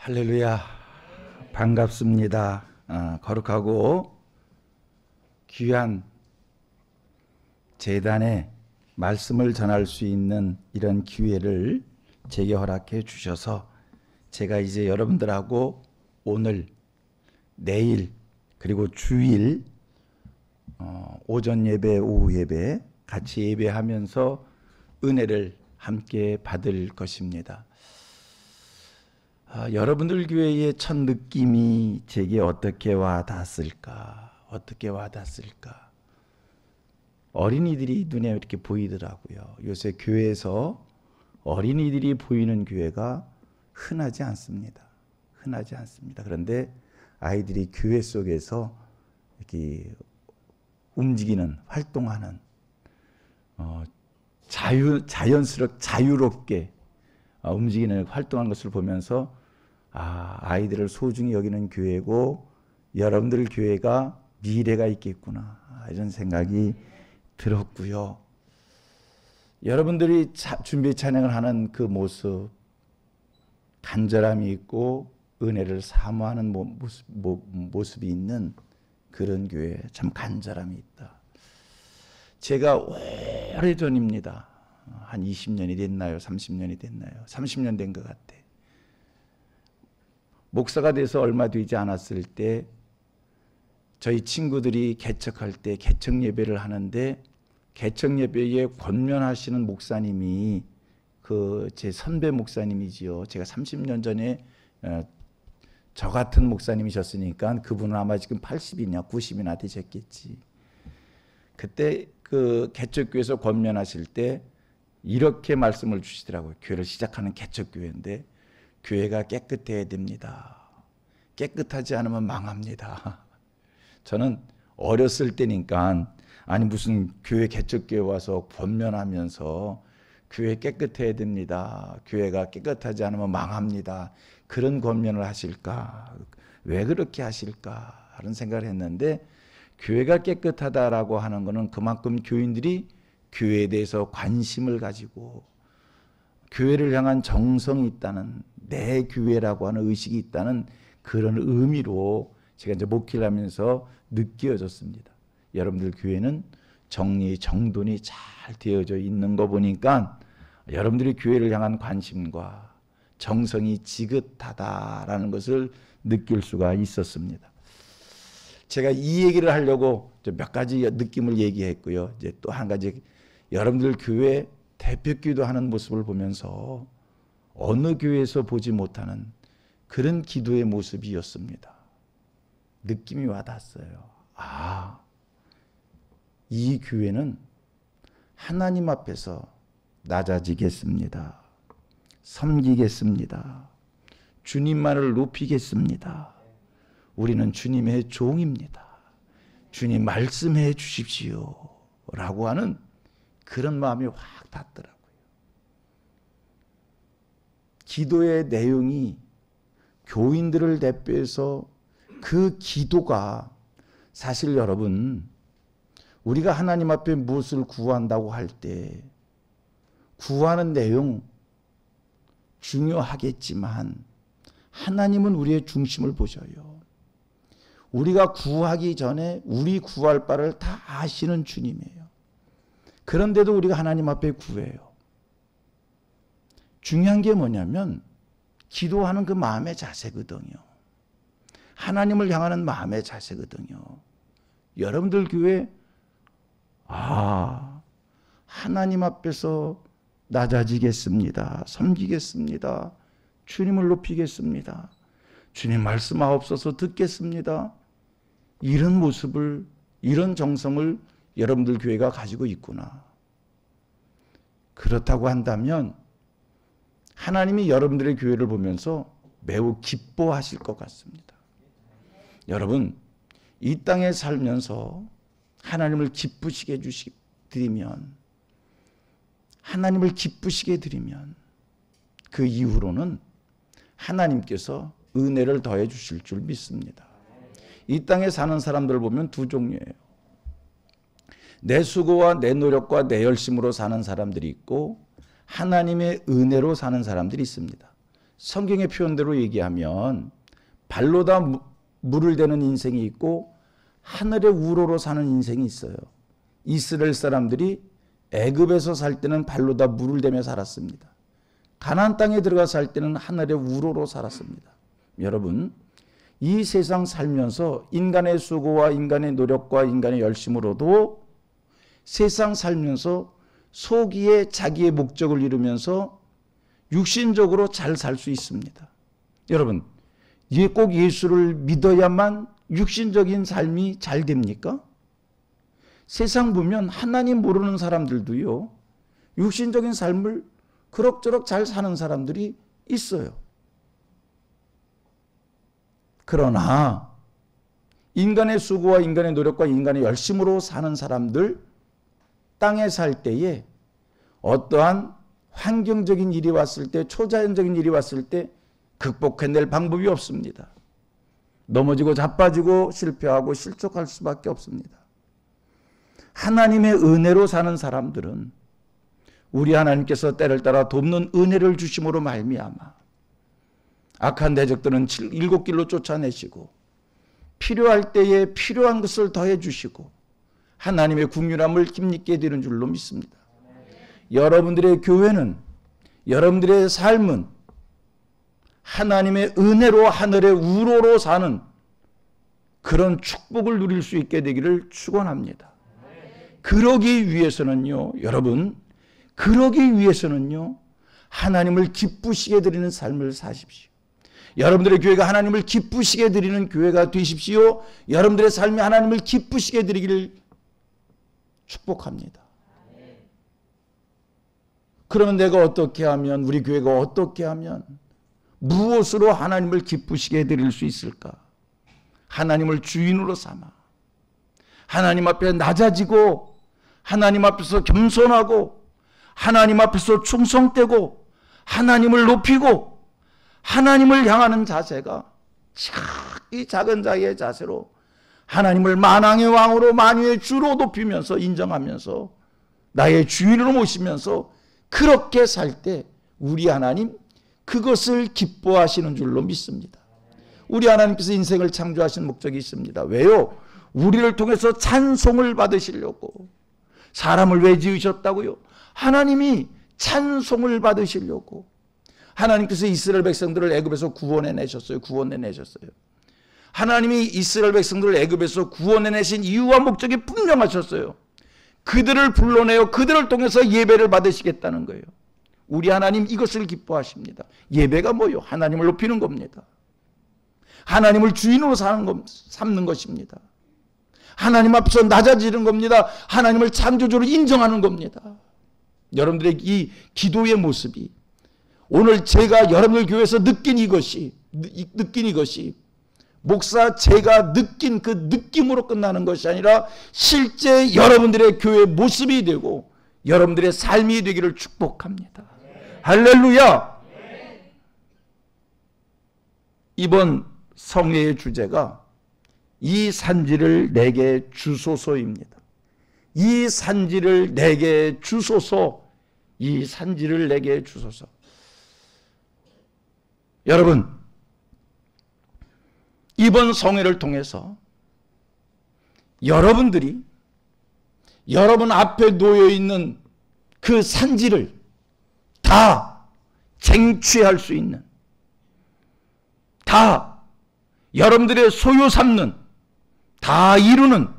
할렐루야, 반갑습니다. 거룩하고 귀한 제단에 말씀을 전할 수 있는 이런 기회를 제게 허락해 주셔서 제가 이제 여러분들하고 오늘, 내일 그리고 주일 오전 예배, 오후 예배 같이 예배하면서 은혜를 함께 받을 것입니다. 여러분들 교회의 첫 느낌이 제게 어떻게 와닿았을까? 어린이들이 눈에 이렇게 보이더라고요. 요새 교회에서 어린이들이 보이는 교회가 흔하지 않습니다. 그런데 아이들이 교회 속에서 이렇게 움직이는, 활동하는, 자유롭게 움직이는, 활동하는 것을 보면서 아이들을 소중히 여기는 교회고 여러분들 교회가 미래가 있겠구나, 이런 생각이 들었고요. 여러분들이 준비 찬양을 하는 그 모습, 간절함이 있고 은혜를 사모하는 모습이 있는 그런 교회, 참 간절함이 있다. 제가 오래전입니다. 한 20년이 됐나요? 30년이 됐나요? 30년 된 것 같아. 목사가 돼서 얼마 되지 않았을 때 저희 친구들이 개척할 때 개척 예배를 하는데, 개척 예배에 권면하시는 목사님이 제 선배 목사님이지요. 제가 30년 전에 저 같은 목사님이셨으니까 그분은 아마 지금 80이냐 90이나 되셨겠지. 그때 그 개척교회에서 권면하실 때 이렇게 말씀을 주시더라고요. 교회를 시작하는 개척교회인데 교회가 깨끗해야 됩니다. 깨끗하지 않으면 망합니다. 저는 어렸을 때니까 무슨 교회 개척교회 와서 권면하면서 교회 깨끗해야 됩니다. 교회가 깨끗하지 않으면 망합니다. 그런 권면을 하실까? 왜 그렇게 하실까? 하는 생각을 했는데, 교회가 깨끗하다라고 하는 것은 그만큼 교인들이 교회에 대해서 관심을 가지고 교회를 향한 정성이 있다는, 내 교회라고 하는 의식이 있다는 그런 의미로 제가 이제 목회를 하면서 느껴졌습니다. 여러분들 교회는 정리, 정돈이 잘 되어져 있는 거 보니까 여러분들이 교회를 향한 관심과 정성이 지긋하다라는 것을 느낄 수가 있었습니다. 제가 이 얘기를 하려고 몇 가지 느낌을 얘기했고요. 이제 또 한 가지, 여러분들 교회 대표기도 하는 모습을 보면서 어느 교회에서 보지 못하는 그런 기도의 모습이었습니다. 느낌이 와닿았어요. 이 교회는 하나님 앞에서 낮아지겠습니다. 섬기겠습니다. 주님만을 높이겠습니다. 우리는 주님의 종입니다. 주님 말씀해 주십시오 라고 하는 그런 마음이 확 닿더라고요. 기도의 내용이 교인들을 대표해서 그 기도가, 사실 여러분, 우리가 하나님 앞에 무엇을 구한다고 할 때 구하는 내용 중요하겠지만 하나님은 우리의 중심을 보셔요. 우리가 구하기 전에 우리 구할 바를 다 아시는 주님이에요. 그런데도 우리가 하나님 앞에 구해요. 중요한 게 뭐냐면 기도하는 그 마음의 자세거든요. 하나님을 향하는 마음의 자세거든요. 여러분들 교회 하나님 앞에서 낮아지겠습니다. 섬기겠습니다. 주님을 높이겠습니다. 주님 말씀하옵소서 듣겠습니다. 이런 모습을, 이런 정성을 여러분들 교회가 가지고 있구나. 그렇다고 한다면 하나님이 여러분들의 교회를 보면서 매우 기뻐하실 것 같습니다. 여러분, 이 땅에 살면서 하나님을 기쁘시게 드리면, 하나님을 기쁘시게 드리면 그 이후로는 하나님께서 은혜를 더해 주실 줄 믿습니다. 이 땅에 사는 사람들을 보면 두 종류예요. 내 수고와 내 노력과 내 열심으로 사는 사람들이 있고 하나님의 은혜로 사는 사람들이 있습니다. 성경의 표현대로 얘기하면 발로다 물을 대는 인생이 있고 하늘의 우러러 사는 인생이 있어요. 이스라엘 사람들이 애굽에서 살 때는 발로다 물을 대며 살았습니다. 가나안 땅에 들어가 살 때는 하늘의 우러러 살았습니다. 여러분, 이 세상 살면서 인간의 수고와 인간의 노력과 인간의 열심으로도 세상 살면서 소기에 자기의 목적을 이루면서 육신적으로 잘 살 수 있습니다. 여러분, 꼭 예수를 믿어야만 육신적인 삶이 잘 됩니까? 세상 보면 하나님 모르는 사람들도요, 육신적인 삶을 그럭저럭 잘 사는 사람들이 있어요. 그러나 인간의 수고와 인간의 노력과 인간의 열심으로 사는 사람들, 땅에 살 때에 어떠한 환경적인 일이 왔을 때, 초자연적인 일이 왔을 때 극복해낼 방법이 없습니다. 넘어지고 자빠지고 실패하고 실족할 수밖에 없습니다. 하나님의 은혜로 사는 사람들은 우리 하나님께서 때를 따라 돕는 은혜를 주심으로 말미암아 악한 대적들은 7길로 쫓아내시고 필요할 때에 필요한 것을 더해 주시고 하나님의 국률함을 힘있게 되는 줄로 믿습니다. 여러분들의 교회는, 여러분들의 삶은 하나님의 은혜로 하늘의 우러러 사는 그런 축복을 누릴 수 있게 되기를 축원합니다. 그러기 위해서는요, 여러분, 그러기 위해서는요, 하나님을 기쁘시게 드리는 삶을 사십시오. 여러분들의 교회가 하나님을 기쁘시게 드리는 교회가 되십시오. 여러분들의 삶이 하나님을 기쁘시게 드리기를 축복합니다. 그러면 내가 어떻게 하면, 우리 교회가 어떻게 하면 무엇으로 하나님을 기쁘시게 드릴 수 있을까? 하나님을 주인으로 삼아 하나님 앞에 낮아지고 하나님 앞에서 겸손하고 하나님 앞에서 충성되고 하나님을 높이고 하나님을 향하는 자세가 이 작은 자의 자세로 하나님을 만왕의 왕으로 만유의 주로 높이면서 인정하면서 나의 주인으로 모시면서 그렇게 살 때 우리 하나님 그것을 기뻐하시는 줄로 믿습니다. 우리 하나님께서 인생을 창조하신 목적이 있습니다. 왜요? 우리를 통해서 찬송을 받으시려고. 사람을 왜 지으셨다고요? 하나님이 찬송을 받으시려고. 하나님께서 이스라엘 백성들을 애굽에서 구원해내셨어요. 구원해내셨어요. 하나님이 이스라엘 백성들을 애굽에서 구원해내신 이유와 목적이 분명하셨어요. 그들을 불러내어 그들을 통해서 예배를 받으시겠다는 거예요. 우리 하나님 이것을 기뻐하십니다. 예배가 뭐요? 하나님을 높이는 겁니다. 하나님을 주인으로 삼는 것입니다. 하나님 앞에서 낮아지는 겁니다. 하나님을 창조주로 인정하는 겁니다. 여러분들의 이 기도의 모습이 오늘 제가 여러분들 교회에서 느낀 이것이 목사 제가 느낀 그 느낌으로 끝나는 것이 아니라 실제 여러분들의 교회 모습이 되고 여러분들의 삶이 되기를 축복합니다. 할렐루야. 이번 성회의 주제가 이 산지를 내게 주소서입니다. 이 산지를 내게 주소서. 이 산지를 내게 주소서. 여러분, 이번 성회를 통해서 여러분들이 여러분 앞에 놓여 있는 그 산지를 다 쟁취할 수 있는, 다 여러분들의 소유 삼는, 다 이루는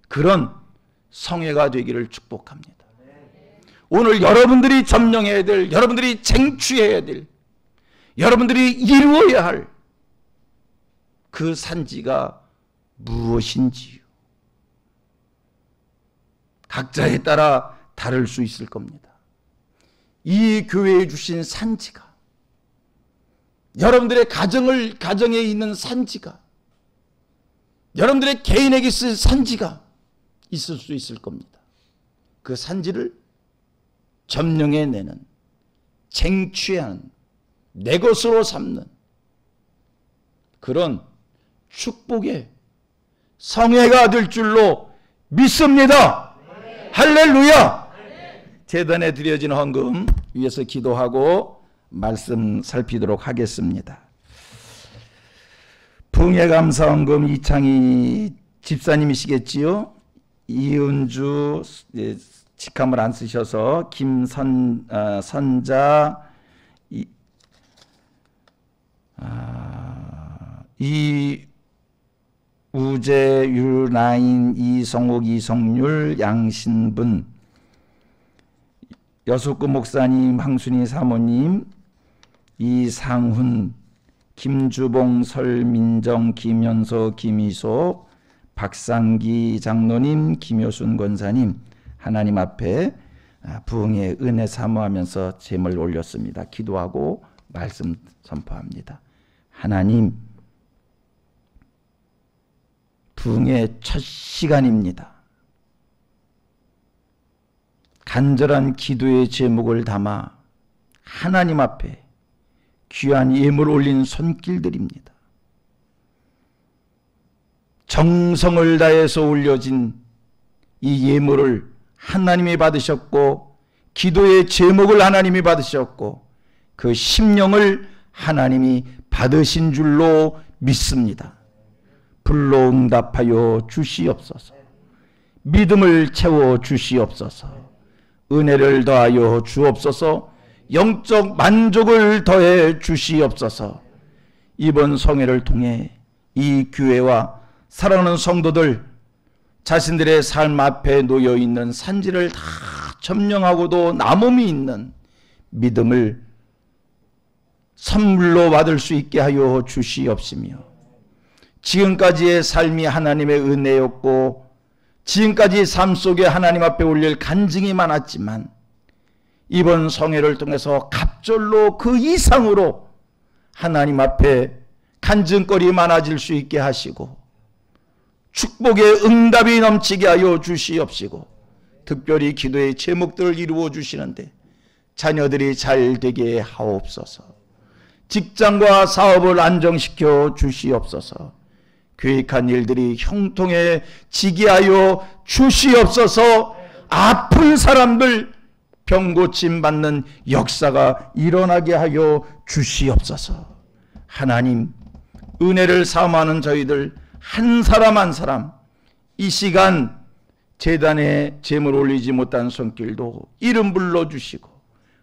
그런 성회가 되기를 축복합니다. 오늘 여러분들이 점령해야 될, 여러분들이 쟁취해야 될, 여러분들이 이루어야 할 그 산지가 무엇인지요. 각자에 따라 다를 수 있을 겁니다. 이 교회에 주신 산지가, 여러분들의 가정에 있는 산지가, 여러분들의 개인에게 쓸 산지가 있을 수 있을 겁니다. 그 산지를 점령해내는, 쟁취하는, 내 것으로 삼는 그런 축복의 성회가 될 줄로 믿습니다. 할렐루야. 재단에 드려진 헌금 위해서 기도하고 말씀 살피도록 하겠습니다. 부흥의 감사원금 이창희 집사님이시겠지요? 이은주 직함을 안 쓰셔서 선자 이우재 유나인 이성옥 이성률 양신분 여숙구 목사님 황순희 사모님 이상훈 김주봉 설민정 김현서 김희소 박상기 장로님 김효순 권사님 하나님 앞에 부흥의 은혜 사모하면서 제물 올렸습니다. 기도하고 말씀 선포합니다. 하나님, 부흥의 첫 시간입니다. 간절한 기도의 제목을 담아 하나님 앞에 귀한 예물 올린 손길들입니다. 정성을 다해서 올려진 이 예물을 하나님이 받으셨고 기도의 제목을 하나님이 받으셨고 그 심령을 하나님이 받으신 줄로 믿습니다. 불로 응답하여 주시옵소서. 믿음을 채워 주시옵소서. 은혜를 더하여 주옵소서. 영적 만족을 더해 주시옵소서. 이번 성회를 통해 이 교회와 사랑하는 성도들 자신들의 삶 앞에 놓여 있는 산지를 다 점령하고도 남음이 있는 믿음을 선물로 받을 수 있게 하여 주시옵시며 지금까지의 삶이 하나님의 은혜였고 지금까지 삶 속에 하나님 앞에 올릴 간증이 많았지만 이번 성회를 통해서 갑절로 그 이상으로 하나님 앞에 간증거리 많아질 수 있게 하시고 축복의 응답이 넘치게 하여 주시옵시고 특별히 기도의 제목들을 이루어 주시는데 자녀들이 잘 되게 하옵소서. 직장과 사업을 안정시켜 주시옵소서. 계획한 일들이 형통해지게 하여 주시옵소서. 아픈 사람들 병고침 받는 역사가 일어나게 하여 주시옵소서. 하나님, 은혜를 사모하는 저희들 한 사람 한 사람 이 시간 제단에 제물 올리지 못한 손길도 이름 불러주시고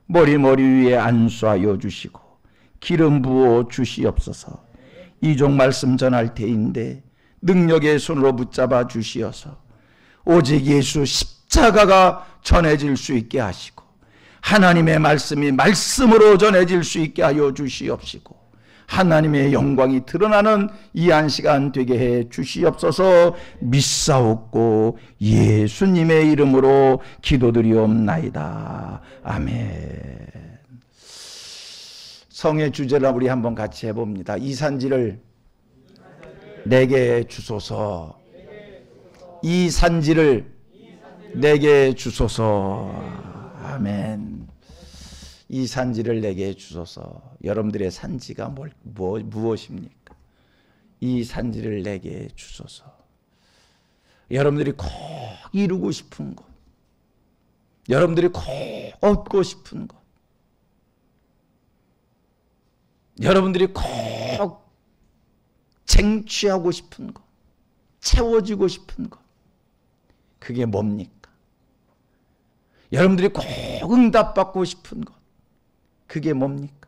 머리 위에 안수하여 주시고 기름 부어 주시옵소서. 이종 말씀 전할 때인데 능력의 손으로 붙잡아 주시어서 오직 예수 십자가가 전해질 수 있게 하시고 하나님의 말씀이 말씀으로 전해질 수 있게 하여 주시옵시고 하나님의 영광이 드러나는 이 한 시간 되게 해 주시옵소서. 믿사옵고 예수님의 이름으로 기도드리옵나이다. 아멘. 성의 주제를 우리 한번 같이 해봅니다. 이 산지를 내게 주소서. 이 산지를 내게 주소서. 아멘. 이 산지를 내게 주소서. 여러분들의 산지가 무엇입니까? 이 산지를 내게 주소서. 여러분들이 꼭 이루고 싶은 것, 여러분들이 꼭 얻고 싶은 것, 여러분들이 꼭 쟁취하고 싶은 것, 채워지고 싶은 것, 그게 뭡니까? 여러분들이 꼭 응답받고 싶은 것, 그게 뭡니까?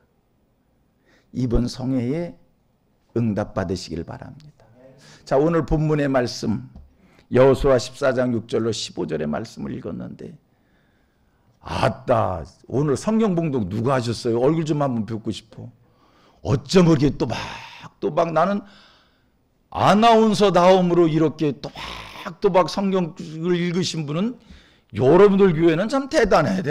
이번 성회에 응답받으시길 바랍니다. 자, 오늘 본문의 말씀 여호수아 14장 6절로 15절의 말씀을 읽었는데 아따, 오늘 성경 봉독 누가 하셨어요? 얼굴 좀 한번 뵙고 싶어. 어쩜 이렇게 또박 나는 아나운서 다음으로 이렇게 또박 성경을 읽으신 분은 여러분들 교회는 참 대단해.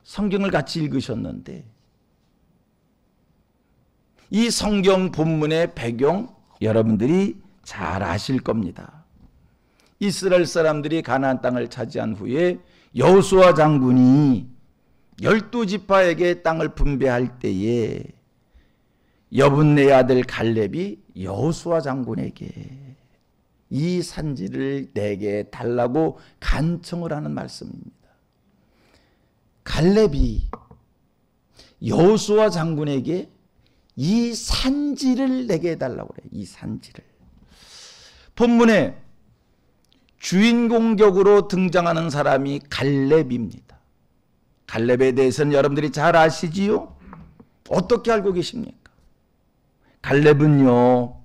성경을 같이 읽으셨는데 이 성경 본문의 배경 여러분들이 잘 아실 겁니다. 이스라엘 사람들이 가나안 땅을 차지한 후에 여호수아 장군이 12지파에게 땅을 분배할 때에 여분네의 아들 갈렙이 여호수아 장군에게 이 산지를 내게 달라고 간청을 하는 말씀입니다. 갈렙이 여호수아 장군에게 이 산지를 내게 해달라고 그래요. 이 산지를. 본문에 주인공격으로 등장하는 사람이 갈렙입니다. 갈렙에 대해서는 여러분들이 잘 아시지요? 어떻게 알고 계십니까? 갈렙은요,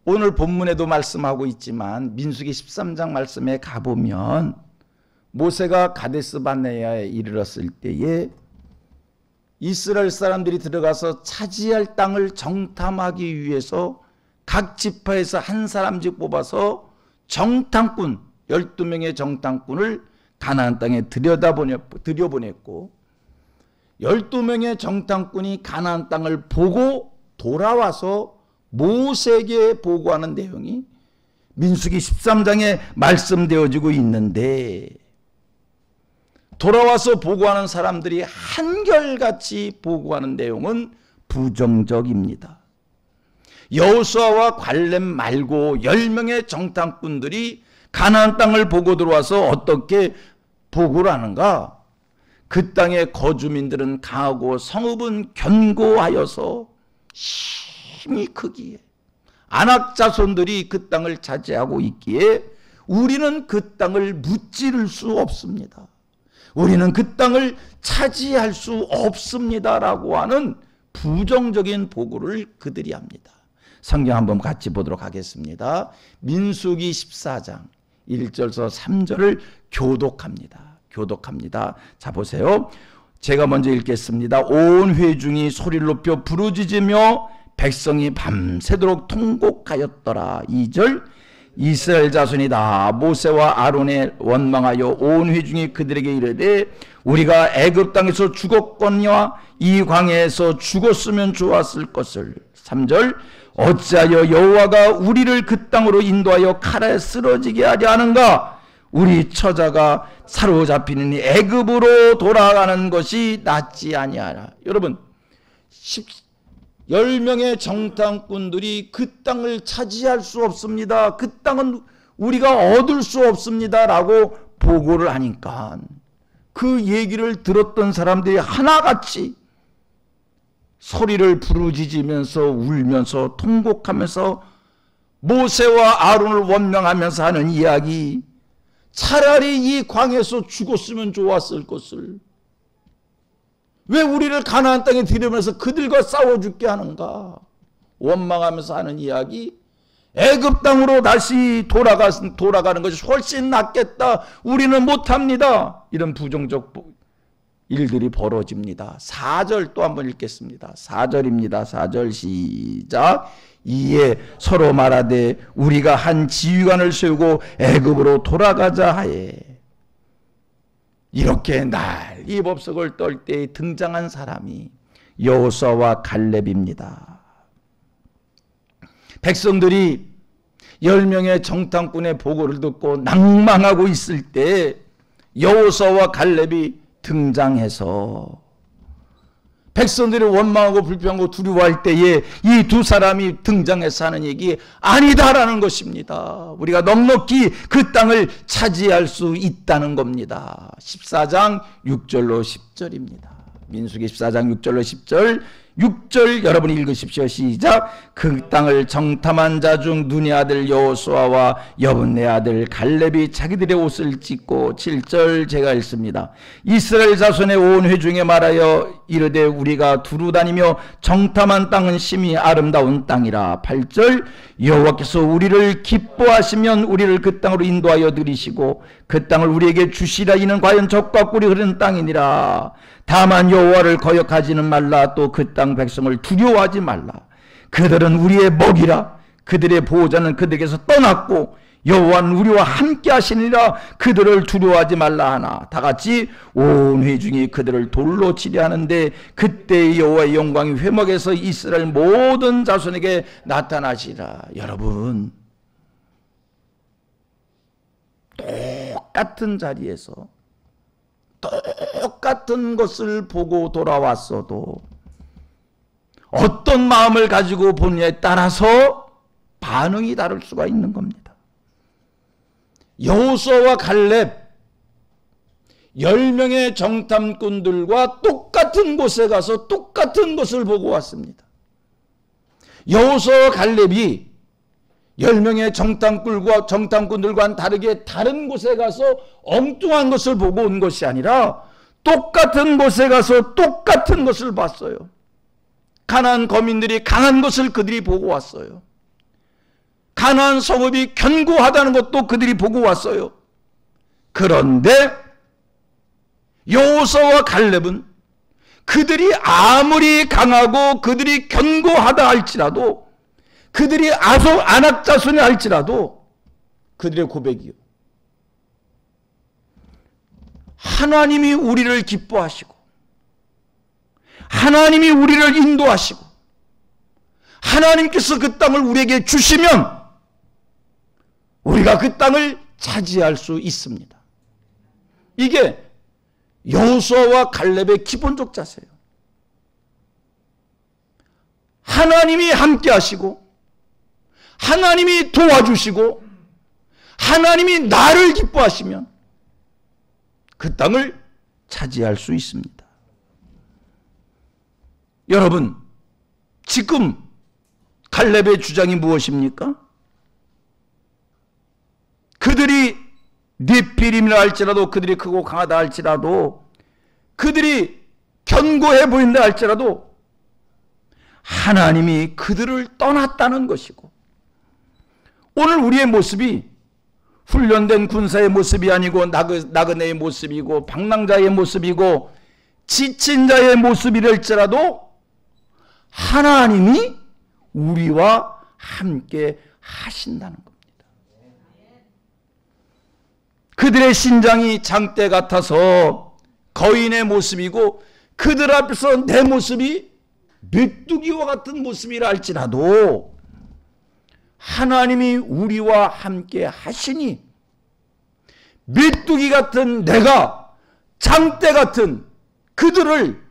오늘 본문에도 말씀하고 있지만 민수기 13장 말씀에 가보면 모세가 가데스 바네아에 이르렀을 때에 이스라엘 사람들이 들어가서 차지할 땅을 정탐하기 위해서 각 지파에서 한 사람씩 뽑아서 정탐꾼 12명의 정탐꾼을 가나안 땅에 들여보냈고 12명의 정탐꾼이 가나안 땅을 보고 돌아와서 모세에게 보고하는 내용이 민수기 13장에 말씀되어지고 있는데, 돌아와서 보고하는 사람들이 한결같이 보고하는 내용은 부정적입니다. 여호수아와 갈렙 말고 10명의 정탐꾼들이 가나안 땅을 보고 들어와서 어떻게 보고를 하는가? 그 땅의 거주민들은 강하고 성읍은 견고하여서 힘이 크기에 아낙 자손들이 그 땅을 차지하고 있기에 우리는 그 땅을 무찌를 수 없습니다. 우리는 그 땅을 차지할 수 없습니다라고 하는 부정적인 보고를 그들이 합니다. 성경 한번 같이 보도록 하겠습니다. 민수기 14장 1절에서 3절을 교독합니다. 자, 보세요. 제가 먼저 읽겠습니다. 온 회중이 소리를 높여 부르짖으며 백성이 밤새도록 통곡하였더라. 2절, 이스라엘 자손이 다 모세와 아론에 원망하여 온 회중이 그들에게 이르되 우리가 애굽 땅에서 죽었거니와 이 광야에서 죽었으면 좋았을 것을. 3절, 어찌하여 여호와가 우리를 그 땅으로 인도하여 칼에 쓰러지게 하려 하는가? 우리 처자가 사로잡히는 애굽으로 돌아가는 것이 낫지 아니하라. 여러분, 10명의 정탐꾼들이 그 땅을 차지할 수 없습니다. 그 땅은 우리가 얻을 수 없습니다 라고 보고를 하니까 그 얘기를 들었던 사람들이 하나같이 소리를 부르짖으면서 울면서 통곡하면서 모세와 아론을 원망하면서 하는 이야기, 차라리 이 광야에서 죽었으면 좋았을 것을 왜 우리를 가나안 땅에 들여보내서 그들과 싸워 죽게 하는가 원망하면서 하는 이야기, 애굽 땅으로 다시 돌아가는 것이 훨씬 낫겠다, 우리는 못합니다, 이런 부정적 일들이 벌어집니다. 4절 또 한번 읽겠습니다. 4절입니다. 4절 시작. 이에 서로 말하되 우리가 한 지휘관을 세우고 애굽으로 돌아가자 하에. 이렇게 난리법석을 떨 때 등장한 사람이 여호수아와 갈렙입니다. 백성들이 10명의 정탐꾼의 보고를 듣고 낭망하고 있을 때 여호수아와 갈렙이 등장해서 백성들이 원망하고 불평하고 두려워할 때에 이 두 사람이 등장해서 하는 얘기 아니다라는 것입니다. 우리가 넉넉히 그 땅을 차지할 수 있다는 겁니다. 14장 6절로 10절입니다. 민수기 14장 6절로 10절, 6절 여러분이 읽으십시오. 시작. 그 땅을 정탐한 자 중 눈의 아들 여호수아와 여분네 아들 갈렙이 자기들의 옷을 찢고. 7절 제가 읽습니다. 이스라엘 자손의 온 회중에 말하여 이르되 우리가 두루 다니며 정탐한 땅은 심히 아름다운 땅이라. 8절 여호와께서 우리를 기뻐하시면 우리를 그 땅으로 인도하여 들이시고 그 땅을 우리에게 주시라. 이는 과연 젖과 꿀이 흐르는 땅이니라. 다만 여호와를 거역하지는 말라. 또 그 땅 백성을 두려워하지 말라. 그들은 우리의 먹이라. 그들의 보호자는 그들에게서 떠났고 여호와는 우리와 함께 하시니라. 그들을 두려워하지 말라 하나. 다같이 온 회중이 그들을 돌로 치려 하는데 그때 여호와의 영광이 회막에서 이스라엘 모든 자손에게 나타나시라. 여러분, 똑같은 자리에서 똑같은 것을 보고 돌아왔어도 어떤 마음을 가지고 보느냐에 따라서 반응이 다를 수가 있는 겁니다. 여호수아와 갈렙, 10명의 정탐꾼들과 똑같은 곳에 가서 똑같은 것을 보고 왔습니다. 여호수아와 갈렙이 10명의 정탐꾼들과는 다르게 다른 곳에 가서 엉뚱한 것을 보고 온 것이 아니라 똑같은 곳에 가서 똑같은 것을 봤어요. 가나안 거민들이 강한 것을 그들이 보고 왔어요. 가나안 성읍이 견고하다는 것도 그들이 보고 왔어요. 그런데 여호수아와 갈렙은 그들이 아무리 강하고 그들이 견고하다 할지라도, 그들이 아낙 자손이 할지라도, 그들의 고백이요, 하나님이 우리를 기뻐하시고 하나님이 우리를 인도하시고 하나님께서 그 땅을 우리에게 주시면 우리가 그 땅을 차지할 수 있습니다. 이게 여호수아와 갈렙의 기본적 자세예요. 하나님이 함께 하시고 하나님이 도와주시고 하나님이 나를 기뻐하시면 그 땅을 차지할 수 있습니다. 여러분, 지금 갈렙의 주장이 무엇입니까? 그들이 느피림이라 할지라도, 그들이 크고 강하다 할지라도, 그들이 견고해 보인다 할지라도 하나님이 그들을 떠났다는 것이고, 오늘 우리의 모습이 훈련된 군사의 모습이 아니고 나그네의 모습이고 방랑자의 모습이고 지친 자의 모습이랄지라도 하나님이 우리와 함께 하신다는 겁니다. 그들의 신장이 장대 같아서 거인의 모습이고 그들 앞에서 내 모습이 메뚜기와 같은 모습이라 할지라도 하나님이 우리와 함께 하시니 메뚜기 같은 내가 장대 같은 그들을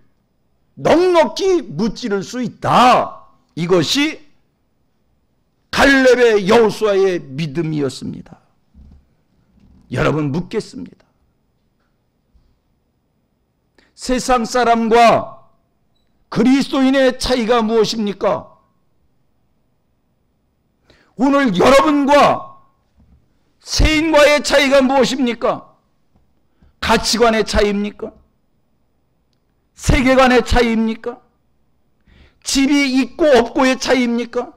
넉넉히 무찌를 수 있다. 이것이 갈렙의 여호수아의 믿음이었습니다. 여러분, 묻겠습니다. 세상 사람과 그리스도인의 차이가 무엇입니까? 오늘 여러분과 세인과의 차이가 무엇입니까? 가치관의 차이입니까? 세계관의 차이입니까? 집이 있고 없고의 차이입니까?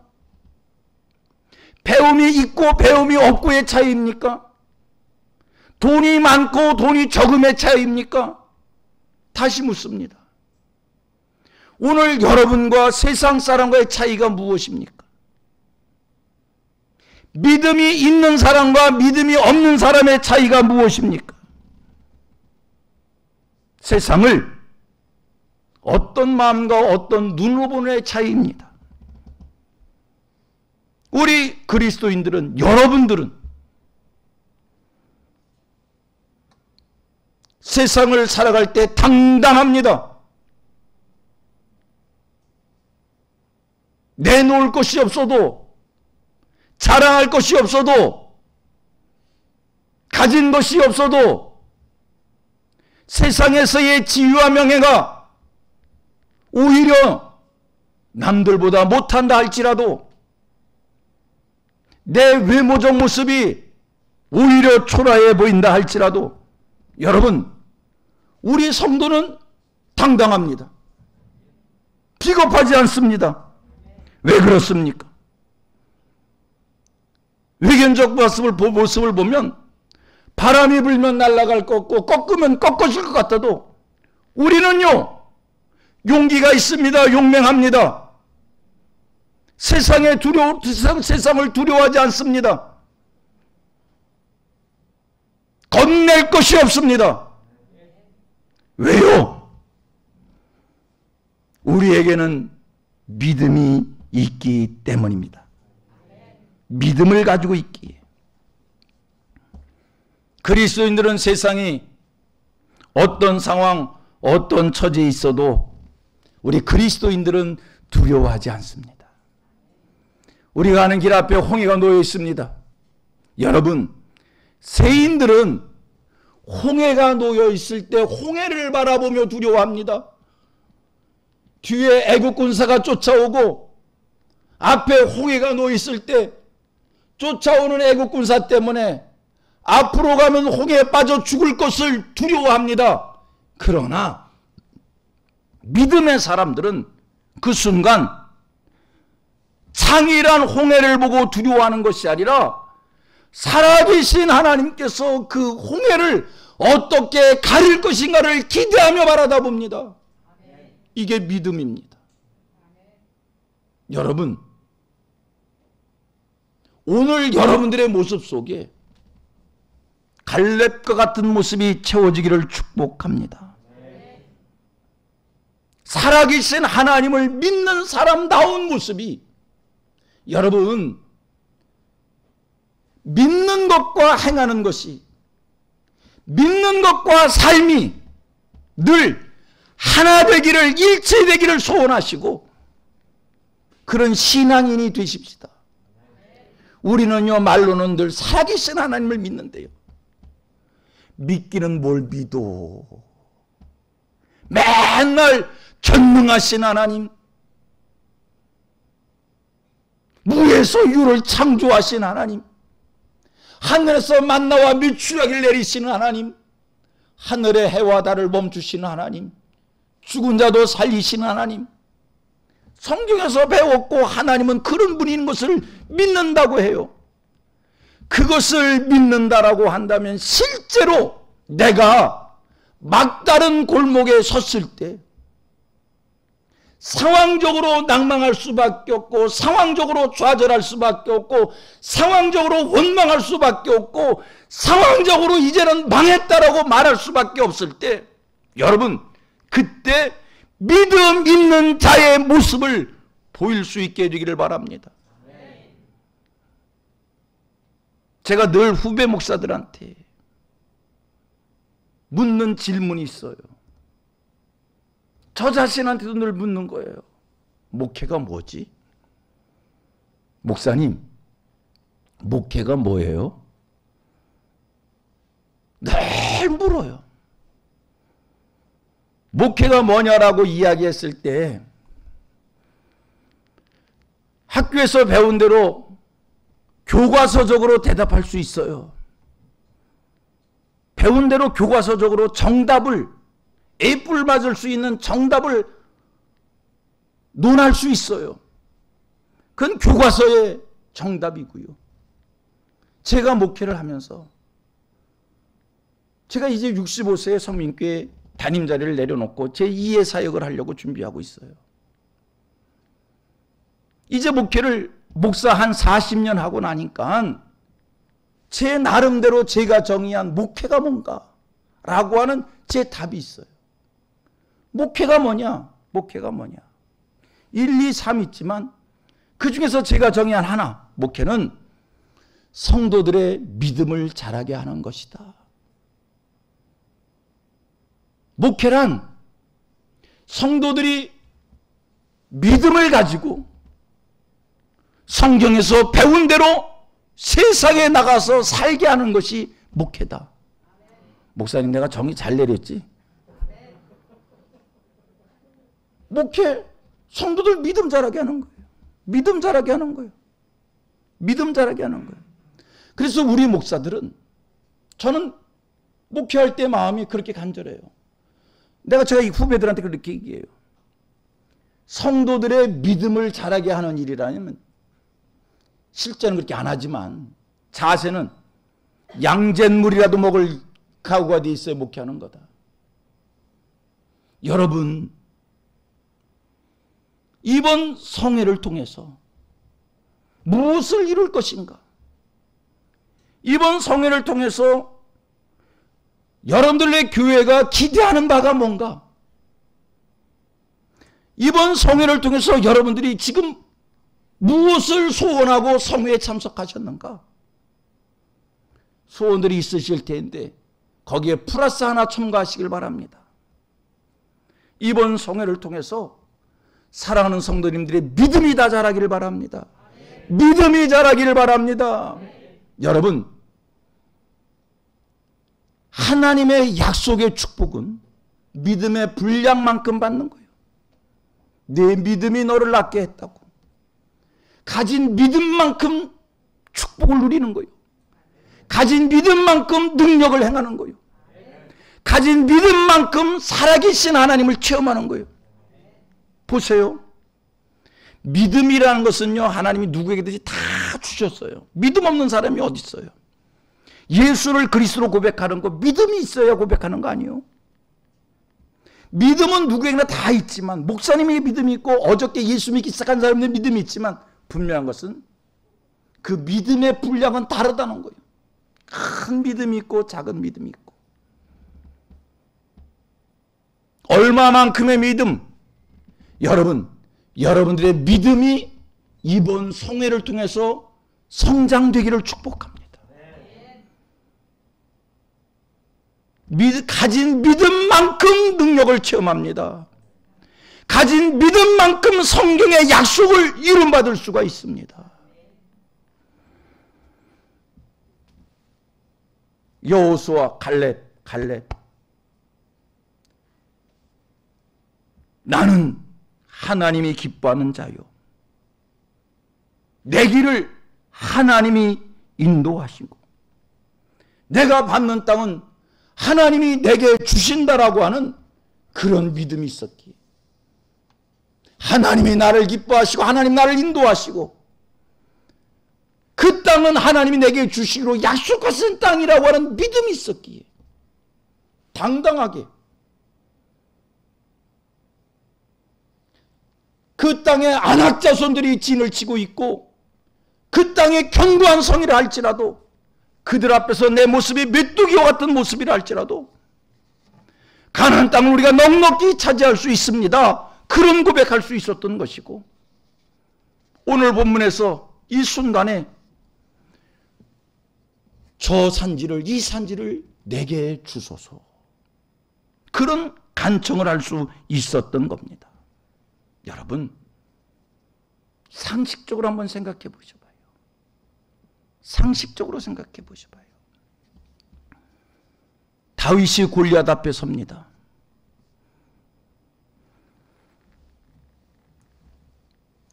배움이 있고 배움이 없고의 차이입니까? 돈이 많고 돈이 적음의 차이입니까? 다시 묻습니다. 오늘 여러분과 세상 사람과의 차이가 무엇입니까? 믿음이 있는 사람과 믿음이 없는 사람의 차이가 무엇입니까? 세상을 어떤 마음과 어떤 눈으로 보는 차이입니다. 우리 그리스도인들은, 여러분들은 세상을 살아갈 때 당당합니다. 내놓을 것이 없어도, 자랑할 것이 없어도, 가진 것이 없어도 세상에서의 지위와 명예가 오히려 남들보다 못한다 할지라도, 내 외모적 모습이 오히려 초라해 보인다 할지라도, 여러분, 우리 성도는 당당합니다. 비겁하지 않습니다. 왜 그렇습니까? 외견적 모습을 보면 바람이 불면 날아갈 것 같고 꺾으면 꺾어질 것 같아도 우리는요, 용기가 있습니다. 용맹합니다. 세상을 두려워하지 않습니다. 겁낼 것이 없습니다. 왜요? 우리에게는 믿음이 있기 때문입니다. 믿음을 가지고 있기에. 그리스도인들은 세상이 어떤 상황, 어떤 처지에 있어도 우리 그리스도인들은 두려워하지 않습니다. 우리가 가는 길 앞에 홍해가 놓여 있습니다. 여러분, 세인들은 홍해가 놓여 있을 때 홍해를 바라보며 두려워합니다. 뒤에 애국 군사가 쫓아오고 앞에 홍해가 놓여 있을 때 쫓아오는 애국 군사 때문에 앞으로 가면 홍해에 빠져 죽을 것을 두려워합니다. 그러나 믿음의 사람들은 그 순간 창이란 홍해를 보고 두려워하는 것이 아니라 살아계신 하나님께서 그 홍해를 어떻게 가릴 것인가를 기대하며 바라다 봅니다. 이게 믿음입니다. 여러분, 오늘 여러분들의 모습 속에 갈렙과 같은 모습이 채워지기를 축복합니다. 살아계신 하나님을 믿는 사람다운 모습이, 여러분, 믿는 것과 행하는 것이, 믿는 것과 삶이 늘 하나 되기를, 일체되기를 소원하시고 그런 신앙인이 되십시다. 우리는요, 말로는 늘 살아계신 하나님을 믿는데요, 믿기는 뭘 믿어? 맨날 전능하신 하나님, 무에서 유를 창조하신 하나님, 하늘에서 만나와 밀추하기를 내리시는 하나님, 하늘의 해와 달을 멈추시는 하나님, 죽은 자도 살리시는 하나님, 성경에서 배웠고 하나님은 그런 분인 것을 믿는다고 해요. 그것을 믿는다라고 한다면 실제로 내가 막다른 골목에 섰을 때 상황적으로 낭망할 수밖에 없고, 상황적으로 좌절할 수밖에 없고, 상황적으로 원망할 수밖에 없고, 상황적으로 이제는 망했다라고 말할 수밖에 없을 때, 여러분, 그때 믿음 있는 자의 모습을 보일 수 있게 해주기를 바랍니다. 제가 늘 후배 목사들한테 묻는 질문이 있어요. 저 자신한테도 늘 묻는 거예요. 목회가 뭐지? 목사님, 목회가 뭐예요? 늘 물어요. 목회가 뭐냐라고 이야기했을 때 학교에서 배운 대로 교과서적으로 대답할 수 있어요. 배운 대로 교과서적으로 정답을, A뿔 맞을 수 있는 정답을 논할 수 있어요. 그건 교과서의 정답이고요. 제가 목회를 하면서 제가 이제 65세의 성민교회 담임 자리를 내려놓고 제 2의 사역을 하려고 준비하고 있어요. 이제 목회를 목사 한 40년 하고 나니까 제 나름대로 제가 정의한 목회가 뭔가 라고 하는 제 답이 있어요. 목회가 뭐냐? 목회가 뭐냐? 1, 2, 3 있지만 그 중에서 제가 정의한 하나, 목회는 성도들의 믿음을 자라게 하는 것이다. 목회란 성도들이 믿음을 가지고 성경에서 배운 대로 세상에 나가서 살게 하는 것이 목회다. 목사님, 내가 정의 잘 내렸지? 목회, 성도들 믿음 자라게 하는 거예요. 믿음 자라게 하는 거예요. 믿음 자라게 하는 거예요. 그래서 우리 목사들은, 저는 목회할 때 마음이 그렇게 간절해요. 제가 이 후배들한테 그렇게 얘기해요. 성도들의 믿음을 자라게 하는 일이라면, 실제는 그렇게 안 하지만 자세는 양잿물이라도 먹을 각오가 돼 있어야 목회하는 거다. 여러분, 이번 성회를 통해서 무엇을 이룰 것인가? 이번 성회를 통해서 여러분들의 교회가 기대하는 바가 뭔가? 이번 성회를 통해서 여러분들이 지금 무엇을 소원하고 성회에 참석하셨는가? 소원들이 있으실 텐데 거기에 플러스 하나 첨가하시길 바랍니다. 이번 성회를 통해서 사랑하는 성도님들의 믿음이 다 자라기를 바랍니다. 믿음이 자라기를 바랍니다. 여러분, 하나님의 약속의 축복은 믿음의 분량만큼 받는 거예요. 내 믿음이 너를 낫게 했다고. 가진 믿음만큼 축복을 누리는 거예요. 가진 믿음만큼 능력을 행하는 거예요. 가진 믿음만큼 살아계신 하나님을 체험하는 거예요. 보세요. 믿음이라는 것은요, 하나님이 누구에게든지 다 주셨어요. 믿음 없는 사람이 어디 있어요? 예수를 그리스도로 고백하는 거 믿음이 있어야 고백하는 거 아니에요? 믿음은 누구에게나 다 있지만, 목사님에게 믿음이 있고 어저께 예수 믿기 시작한 사람들의 믿음이 있지만, 분명한 것은 그 믿음의 분량은 다르다는 거예요. 큰 믿음이 있고 작은 믿음이 있고. 얼마만큼의 믿음? 여러분들의 믿음이 이번 성회를 통해서 성장되기를 축복합니다. 가진 믿음만큼 능력을 체험합니다. 가진 믿음만큼 성경의 약속을 이룸받을 수가 있습니다. 여호수아, 갈렙. 나는 하나님이 기뻐하는 자요. 내 길을 하나님이 인도하시고 내가 받는 땅은 하나님이 내게 주신다라고 하는 그런 믿음이 있었기에 하나님이 나를 기뻐하시고 하나님 나를 인도하시고 그 땅은 하나님이 내게 주시기로 약속하신 땅이라고 하는 믿음이 있었기에 당당하게 그 땅에 안악 자손들이 진을 치고 있고 그 땅에 견고한 성이라 할지라도 그들 앞에서 내 모습이 메뚜기와 같은 모습이라 할지라도 가나안 땅을 우리가 넉넉히 차지할 수 있습니다. 그런 고백할 수 있었던 것이고 오늘 본문에서 이 순간에 이 산지를 내게 주소서 그런 간청을 할 수 있었던 겁니다. 여러분 상식적으로 한번 생각해 보셔봐요. 상식적으로 생각해 보셔봐요. 다윗이 골리앗 앞에 섭니다.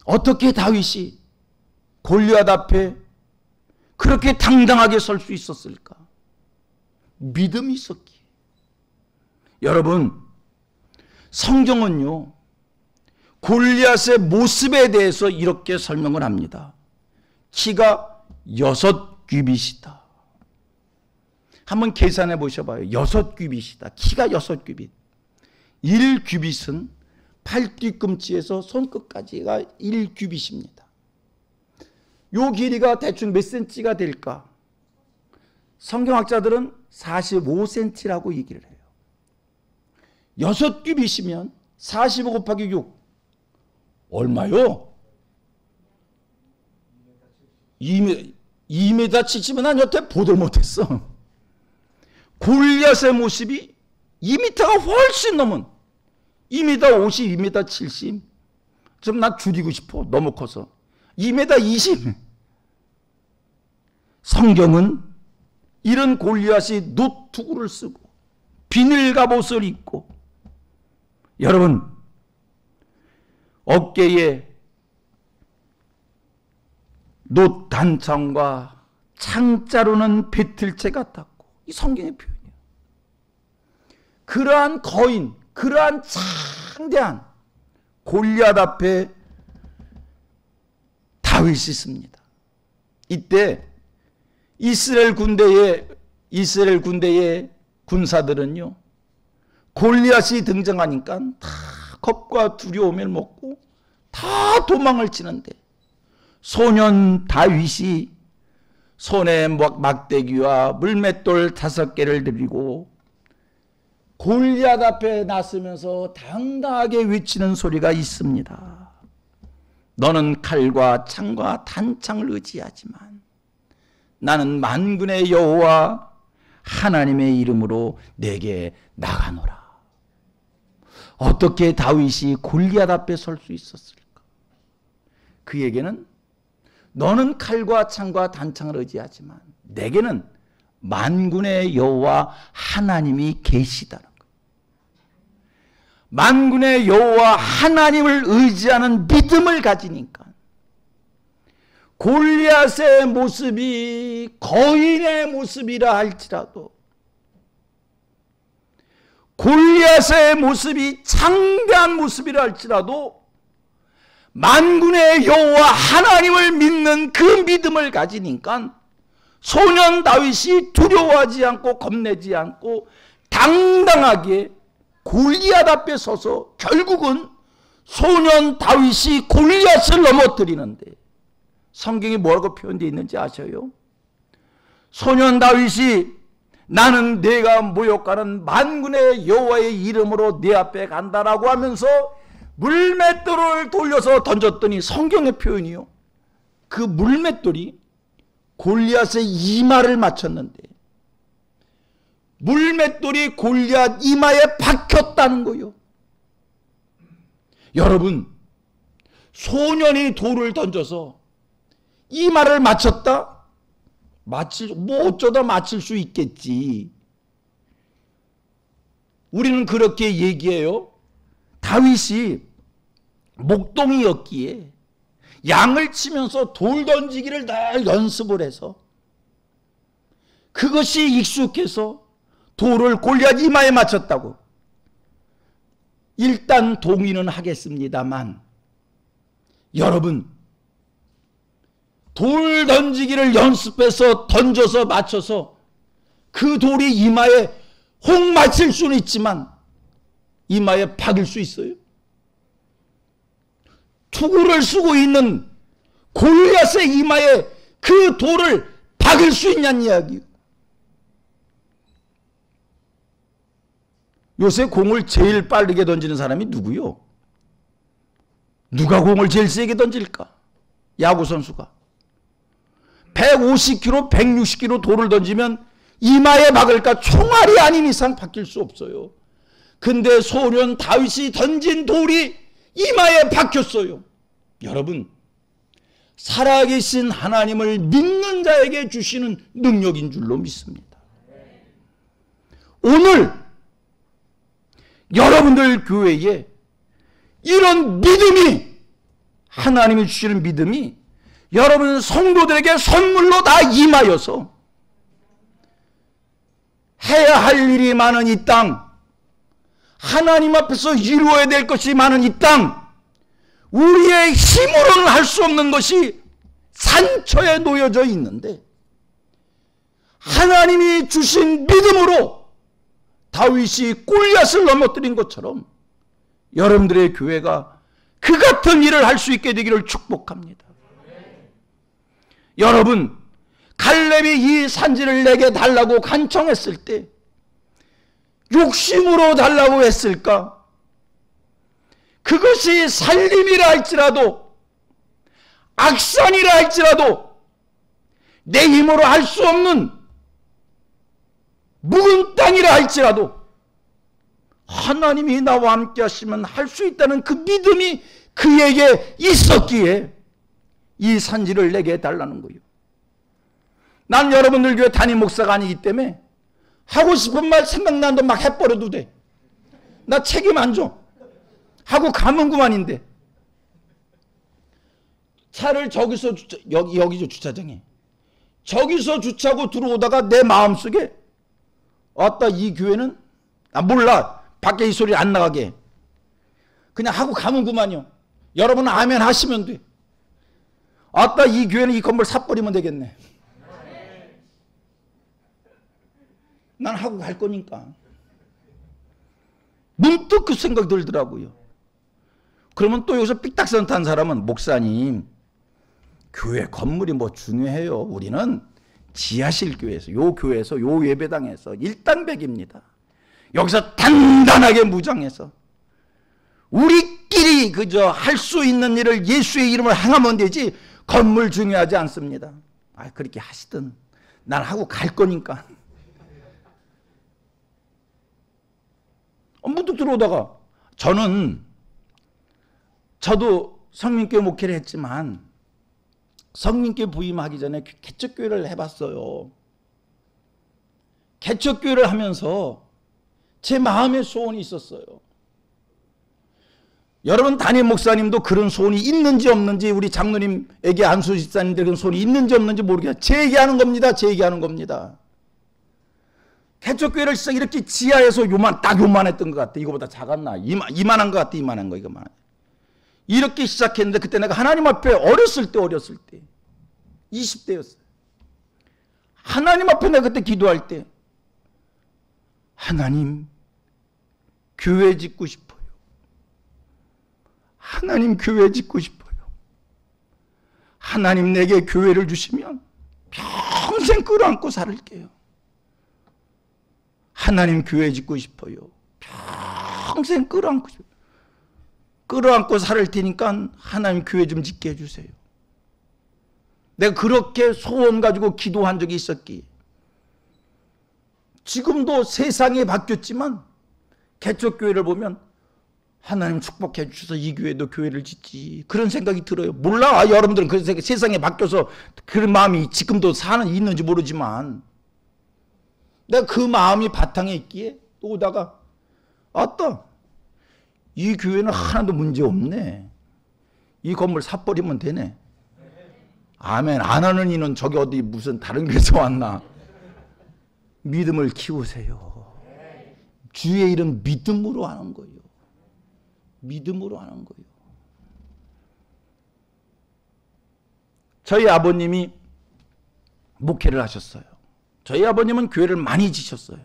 어떻게 다윗이 골리앗 앞에 그렇게 당당하게 설 수 있었을까? 믿음이 있었기에. 여러분 성경은요 골리앗의 모습에 대해서 이렇게 설명을 합니다. 키가 6규빗이다. 한번 계산해 보셔봐요. 6규빗이다. 키가 6규빗. 1규빗은 팔뒤꿈치에서 손끝까지가 1규빗입니다. 요 길이가 대충 몇 센치가 될까? 성경학자들은 45cm라고 얘기를 해요. 6규빗이면 45 곱하기 6 얼마요? 2m 70은 난 여태 보들 못했어. 골리앗의 모습이 2m가 훨씬 넘은 2m 50, 2m 70. 좀 나 줄이고 싶어. 너무 커서. 2m 20. 성경은 이런 골리앗이 노투구를 쓰고 비늘 갑옷을 입고 여러분 어깨에 놋 단창과 창자로는 배틀채 같았고 이 성경의 표현이에요. 그러한 거인, 그러한 창대한 골리앗 앞에 다윗이 있습니다. 이때 이스라엘 군대의 군사들은요 골리앗이 등장하니까 다 겁과 두려움을 먹고 다 도망을 치는데 소년 다윗이 손에 막대기와 물맷돌 5개를 들이고 골리앗 앞에 나서면서 당당하게 외치는 소리가 있습니다. 너는 칼과 창과 단창을 의지하지만 나는 만군의 여호와 하나님의 이름으로 내게 나가노라. 어떻게 다윗이 골리앗 앞에 설 수 있었을까? 그에게는 너는 칼과 창과 단창을 의지하지만 내게는 만군의 여호와 하나님이 계시다는 거예요. 만군의 여호와 하나님을 의지하는 믿음을 가지니까 골리앗의 모습이 거인의 모습이라 할지라도, 골리앗의 모습이 창대한 모습이라 할지라도 만군의 여호와 하나님을 믿는 그 믿음을 가지니까 소년 다윗이 두려워하지 않고 겁내지 않고 당당하게 골리앗 앞에 서서 결국은 소년 다윗이 골리앗을 넘어뜨리는데, 성경이 뭐라고 표현되어 있는지 아셔요? 소년 다윗이 나는 내가 모욕하는 만군의 여호와의 이름으로 네 앞에 간다라고 하면서 물맷돌을 돌려서 던졌더니, 성경의 표현이요, 그 물맷돌이 골리앗의 이마를 맞췄는데 물맷돌이 골리앗 이마에 박혔다는 거요. 여러분, 소년이 돌을 던져서 이마를 맞췄다? 뭐 어쩌다 맞힐 수 있겠지. 우리는 그렇게 얘기해요. 다윗이 목동이었기에 양을 치면서 돌 던지기를 늘 연습을 해서 그것이 익숙해서 돌을 골리앗 이마에 맞췄다고. 일단 동의는 하겠습니다만, 여러분, 돌 던지기를 연습해서 던져서 맞춰서 그 돌이 이마에 혹 맞힐 수는 있지만 이마에 박을 수 있어요? 투구를 쓰고 있는 골리앗의 이마에 그 돌을 박을 수 있냐는 이야기예요. 요새 공을 제일 빠르게 던지는 사람이 누구요? 누가 공을 제일 세게 던질까? 야구 선수가 150km, 160km 돌을 던지면 이마에 박을까? 총알이 아닌 이상 박힐 수 없어요. 근데 소년 다윗이 던진 돌이 이마에 박혔어요. 여러분, 살아계신 하나님을 믿는 자에게 주시는 능력인 줄로 믿습니다. 오늘 여러분들 교회에 이런 믿음이, 하나님이 주시는 믿음이 여러분 성도들에게 선물로 다 임하여서 해야 할 일이 많은 이 땅, 하나님 앞에서 이루어야 될 것이 많은 이 땅, 우리의 힘으로는 할 수 없는 것이 산처에 놓여져 있는데 하나님이 주신 믿음으로 다윗이 골리앗을 넘어뜨린 것처럼 여러분들의 교회가 그 같은 일을 할 수 있게 되기를 축복합니다. 여러분, 갈렙이 이 산지를 내게 달라고 간청했을 때 욕심으로 달라고 했을까? 그것이 살림이라 할지라도 악산이라 할지라도 내 힘으로 할 수 없는 묵은 땅이라 할지라도 하나님이 나와 함께 하시면 할 수 있다는 그 믿음이 그에게 있었기에 이 산지를 내게 달라는 거예요. 난 여러분들 교회 담임 목사가 아니기 때문에 하고 싶은 말 생각나는 막 해버려도 돼. 나 책임 안 져. 하고 가면 그만인데. 차를 저기서 여기죠, 주차장에. 저기서 주차하고 들어오다가 내 마음속에 아따, 이 교회는 몰라, 밖에 이 소리 안 나가게 그냥 하고 가면 그만이요. 여러분은 아멘 하시면 돼. 아따, 이 교회는 이 건물 사버리면 되겠네. 난 하고 갈 거니까. 문득 그 생각 들더라고요. 그러면 또 여기서 삐딱선 탄 사람은, 목사님, 교회 건물이 뭐 중요해요. 우리는 지하실 교회에서, 요 교회에서, 요 예배당에서 일당백입니다. 여기서 단단하게 무장해서 우리끼리 그저 할 수 있는 일을 예수의 이름을 행하면 되지 건물 중요하지 않습니다. 아, 그렇게 하시든 난 하고 갈 거니까. 문득 들어오다가, 저도 성민교회 목회를 했지만 성민교회 부임하기 전에 개척교회를 해봤어요. 개척교회를 하면서 제 마음의 소원이 있었어요. 여러분 담임 목사님도 그런 소원이 있는지 없는지, 우리 장로님에게 안수 집사님들 그런 소원이 있는지 없는지 모르겠어요. 제 얘기하는 겁니다. 제 얘기하는 겁니다. 개척교회를 시작 이렇게 지하에서 딱 요만했던 것 같아. 이거보다 작았나? 이만한 것 같아. 이만한 거. 이거만. 이렇게 시작했는데 그때 내가 하나님 앞에 어렸을 때 20대였어요. 하나님 앞에 내가 그때 기도할 때, 하나님 교회 짓고 싶어요. 하나님 교회 짓고 싶어요. 하나님 내게 교회를 주시면 평생 끌어안고 살을게요. 하나님 교회 짓고 싶어요. 평생 끌어안고 싶어요. 끌어안고 살을 테니까 하나님 교회 좀 짓게 해주세요. 내가 그렇게 소원 가지고 기도한 적이 있었기에 지금도 세상이 바뀌었지만 개척교회를 보면 하나님 축복해 주셔서 이 교회도 교회를 짓지, 그런 생각이 들어요. 몰라, 여러분들은 그런 생각, 세상에 바뀌어서 그런 마음이 지금도 있는지 모르지만 내가 그 마음이 바탕에 있기에 또 오다가 아따, 이 교회는 하나도 문제 없네. 이 건물 사버리면 되네. 아멘. 안 하는 이는 저기 어디 무슨 다른 교회에서 왔나. 믿음을 키우세요. 주의 일은 믿음으로 하는 거예요. 믿음으로 하는 거예요. 저희 아버님이 목회를 하셨어요. 저희 아버님은 교회를 많이 지셨어요.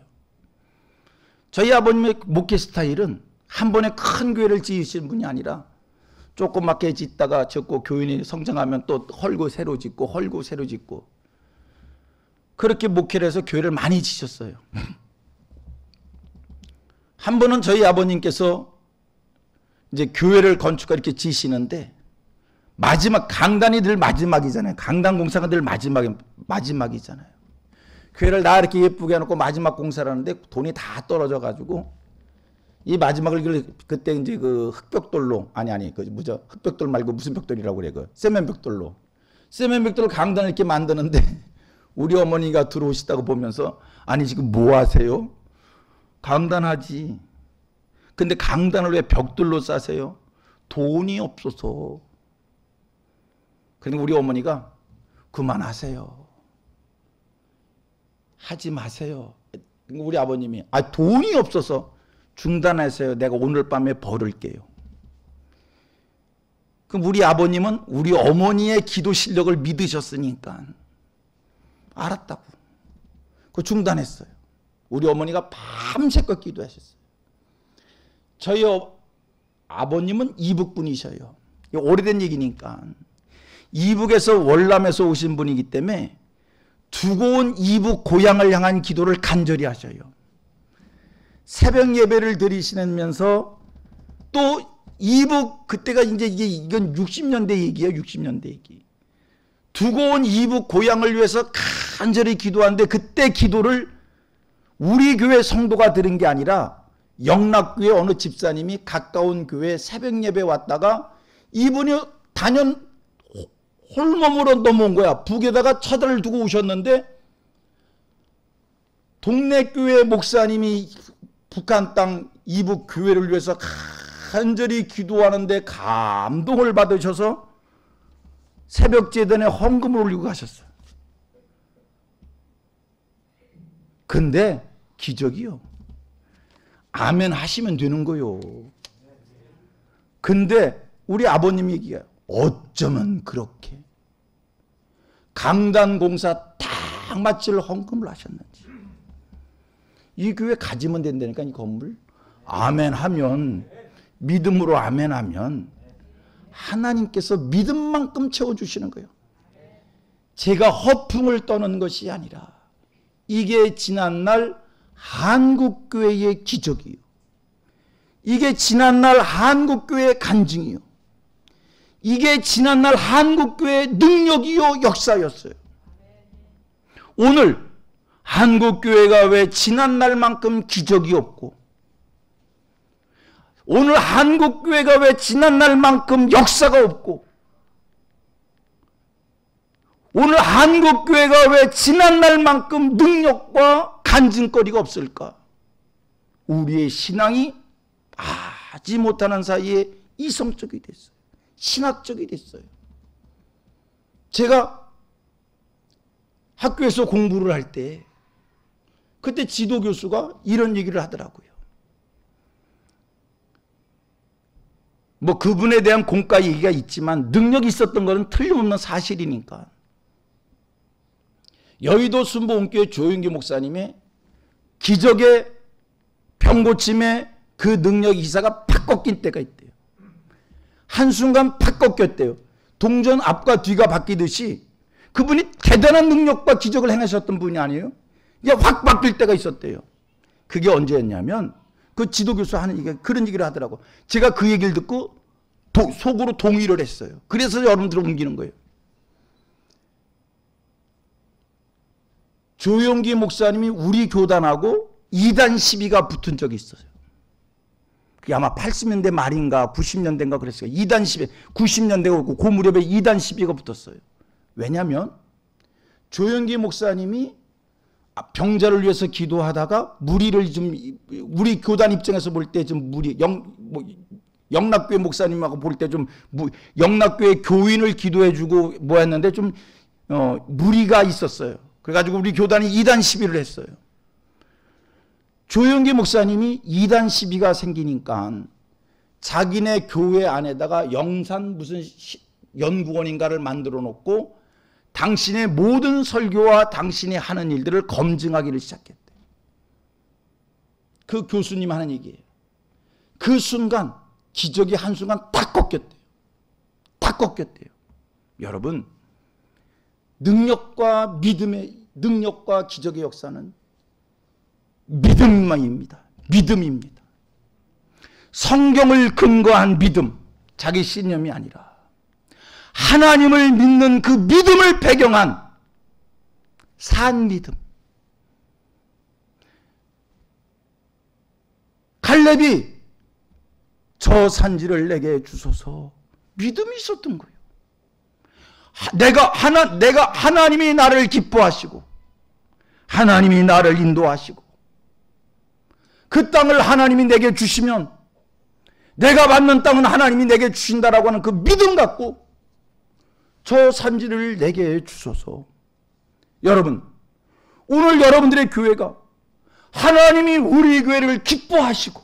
저희 아버님의 목회 스타일은 한 번에 큰 교회를 지으시는 분이 아니라 조그맣게 짓다가 짓고 교인이 성장하면 또 헐고 새로 짓고 헐고 새로 짓고, 그렇게 목회를 해서 교회를 많이 지셨어요. 한 번은 저희 아버님께서 이제 교회를 건축하 이렇게 지시는데, 마지막 강단이 늘 마지막이잖아요. 강단 공사가 늘 마지막이잖아요. 교회를 다 이렇게 예쁘게 해놓고 마지막 공사를 하는데 돈이 다 떨어져 가지고 이 마지막을 그때 이제 그 흑벽돌로 그 뭐죠? 흑벽돌 말고 무슨 벽돌이라고 그래, 그 세면벽돌로 강단을 이렇게 만드는데 우리 어머니가 들어오시다고 보면서, 아니 지금 뭐 하세요? 강단하지. 근데 강단을 왜 벽돌로 싸세요? 돈이 없어서. 그러니까 우리 어머니가 그만하세요. 하지 마세요. 우리 아버님이 돈이 없어서 중단하세요. 내가 오늘 밤에 벌을게요. 그럼 우리 아버님은 우리 어머니의 기도 실력을 믿으셨으니까 알았다고. 그 중단했어요. 우리 어머니가 밤새껏 기도하셨어요. 저희 아버님은 이북분이셔요. 오래된 얘기니까. 이북에서 월남에서 오신 분이기 때문에 두고 온 이북 고향을 향한 기도를 간절히 하셔요. 새벽 예배를 드리시면서 또 이북, 그때가 이제 이건 60년대 얘기예요. 60년대 얘기. 두고 온 이북 고향을 위해서 간절히 기도하는데, 그때 기도를 우리 교회 성도가 들은 게 아니라 영락교회 어느 집사님이 가까운 교회 새벽 예배 왔다가 이분이 단연 홀몸으로 넘어온 거야. 북에다가 차들을 두고 오셨는데 동네 교회 목사님이 북한 땅 이북 교회를 위해서 간절히 기도하는데 감동을 받으셔서 새벽 제단에 헌금을 올리고 가셨어요. 근데 기적이요. 아멘 하시면 되는 거요. 근데 우리 아버님 얘기가 어쩌면 그렇게 강단 공사 딱 마칠 헌금을 하셨는지. 이 교회 가지면 된다니까, 이 건물. 아멘 하면, 믿음으로 아멘 하면 하나님께서 믿음만큼 채워주시는 거예요. 제가 허풍을 떠는 것이 아니라 이게 지난날 한국교회의 기적이요. 이게 지난날 한국교회의 간증이요. 이게 지난날 한국교회의 능력이요, 역사였어요. 오늘 한국교회가 왜 지난날만큼 기적이 없고, 오늘 한국교회가 왜 지난날만큼 역사가 없고, 오늘 한국교회가 왜 지난날만큼 능력과 간증거리가 없을까? 우리의 신앙이 하지 못하는 사이에 이성적이 됐어요. 신학적이 됐어요. 제가 학교에서 공부를 할 때 그때 지도교수가 이런 얘기를 하더라고요. 뭐 그분에 대한 공과 얘기가 있지만 능력이 있었던 것은 틀림없는 사실이니까. 여의도 순복음교회 조영기 목사님의 기적의 병고침에 그 능력 이사가 팍 꺾인 때가 있대요. 한순간 팍 꺾였대요. 동전 앞과 뒤가 바뀌듯이 그분이 대단한 능력과 기적을 행하셨던 분이 아니에요. 이게 확 바뀔 때가 있었대요. 그게 언제였냐면 그 지도교수 하는 얘기가 그런 얘기를 하더라고. 제가 그 얘기를 듣고 속으로 동의를 했어요. 그래서 여러분들을 옮기는 거예요. 조영기 목사님이 우리 교단하고 이단 시비가 붙은 적이 있어요. 그게 아마 80년대 말인가 90년대인가 그랬어요. 이단 시비, 90년대고 그 무렵에 이단 시비가 붙었어요. 왜냐하면 조영기 목사님이 병자를 위해서 기도하다가 무리를 좀 우리 교단 입장에서 볼 때 좀 무리 영락교회 목사님하고 볼 때 좀 영락교회 교인을 기도해주고 뭐 했는데 좀 무리가 있었어요. 그래가지고 우리 교단이 이단 시비를 했어요. 조영기 목사님이 이단 시비가 생기니까 자기네 교회 안에다가 영산 무슨 연구원인가를 만들어 놓고 당신의 모든 설교와 당신이 하는 일들을 검증하기를 시작했대. 그 교수님 하는 얘기예요. 그 순간 기적이 한순간 딱 꺾였대요. 딱 꺾였대요. 여러분, 능력과 기적의 역사는 믿음만입니다. 믿음입니다. 성경을 근거한 믿음, 자기 신념이 아니라 하나님을 믿는 그 믿음을 배경한 산 믿음. 갈렙이 저 산지를 내게 주소서 믿음이 있었던 거예요. 하나님이 나를 기뻐하시고 하나님이 나를 인도하시고 그 땅을 하나님이 내게 주시면 내가 받는 땅은 하나님이 내게 주신다라고 하는 그 믿음 갖고 저 산지를 내게 주소서. 여러분, 오늘 여러분들의 교회가 하나님이 우리 교회를 기뻐하시고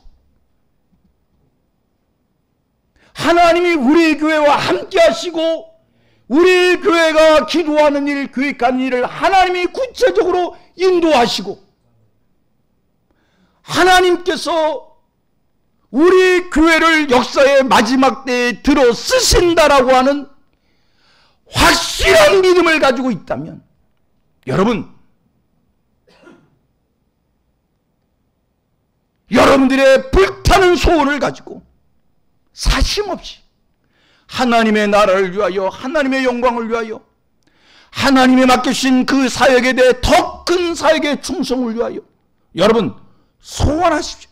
하나님이 우리 교회와 함께 하시고 우리 교회가 기도하는 일, 계획하는 일을 하나님이 구체적으로 인도하시고 하나님께서 우리 교회를 역사의 마지막 때에 들어 쓰신다라고 하는 확실한 믿음을 가지고 있다면 여러분, 여러분들의 불타는 소원을 가지고 사심없이 하나님의 나라를 위하여 하나님의 영광을 위하여 하나님의 맡겨주신 그 사역에 대해 더 큰 사역의 충성을 위하여 여러분 소원하십시오.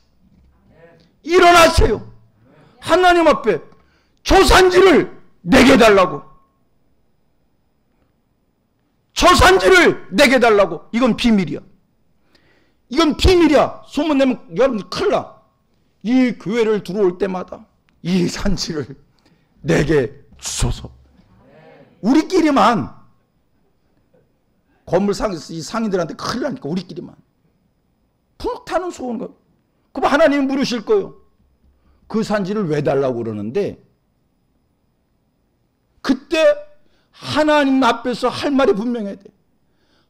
일어나세요. 하나님 앞에 저 산지를 내게 달라고, 저 산지를 내게 달라고. 이건 비밀이야. 이건 비밀이야. 소문내면 여러분들 큰일 나. 이 교회를 들어올 때마다 이 산지를 내게 주소서. 우리끼리만, 건물 이 상인들한테 큰일 나니까 우리끼리만. 불타는 소원가. 그럼 하나님이 물으실 거예요. 그 산지를 왜 달라고 그러는데 그때 하나님 앞에서 할 말이 분명해야 돼.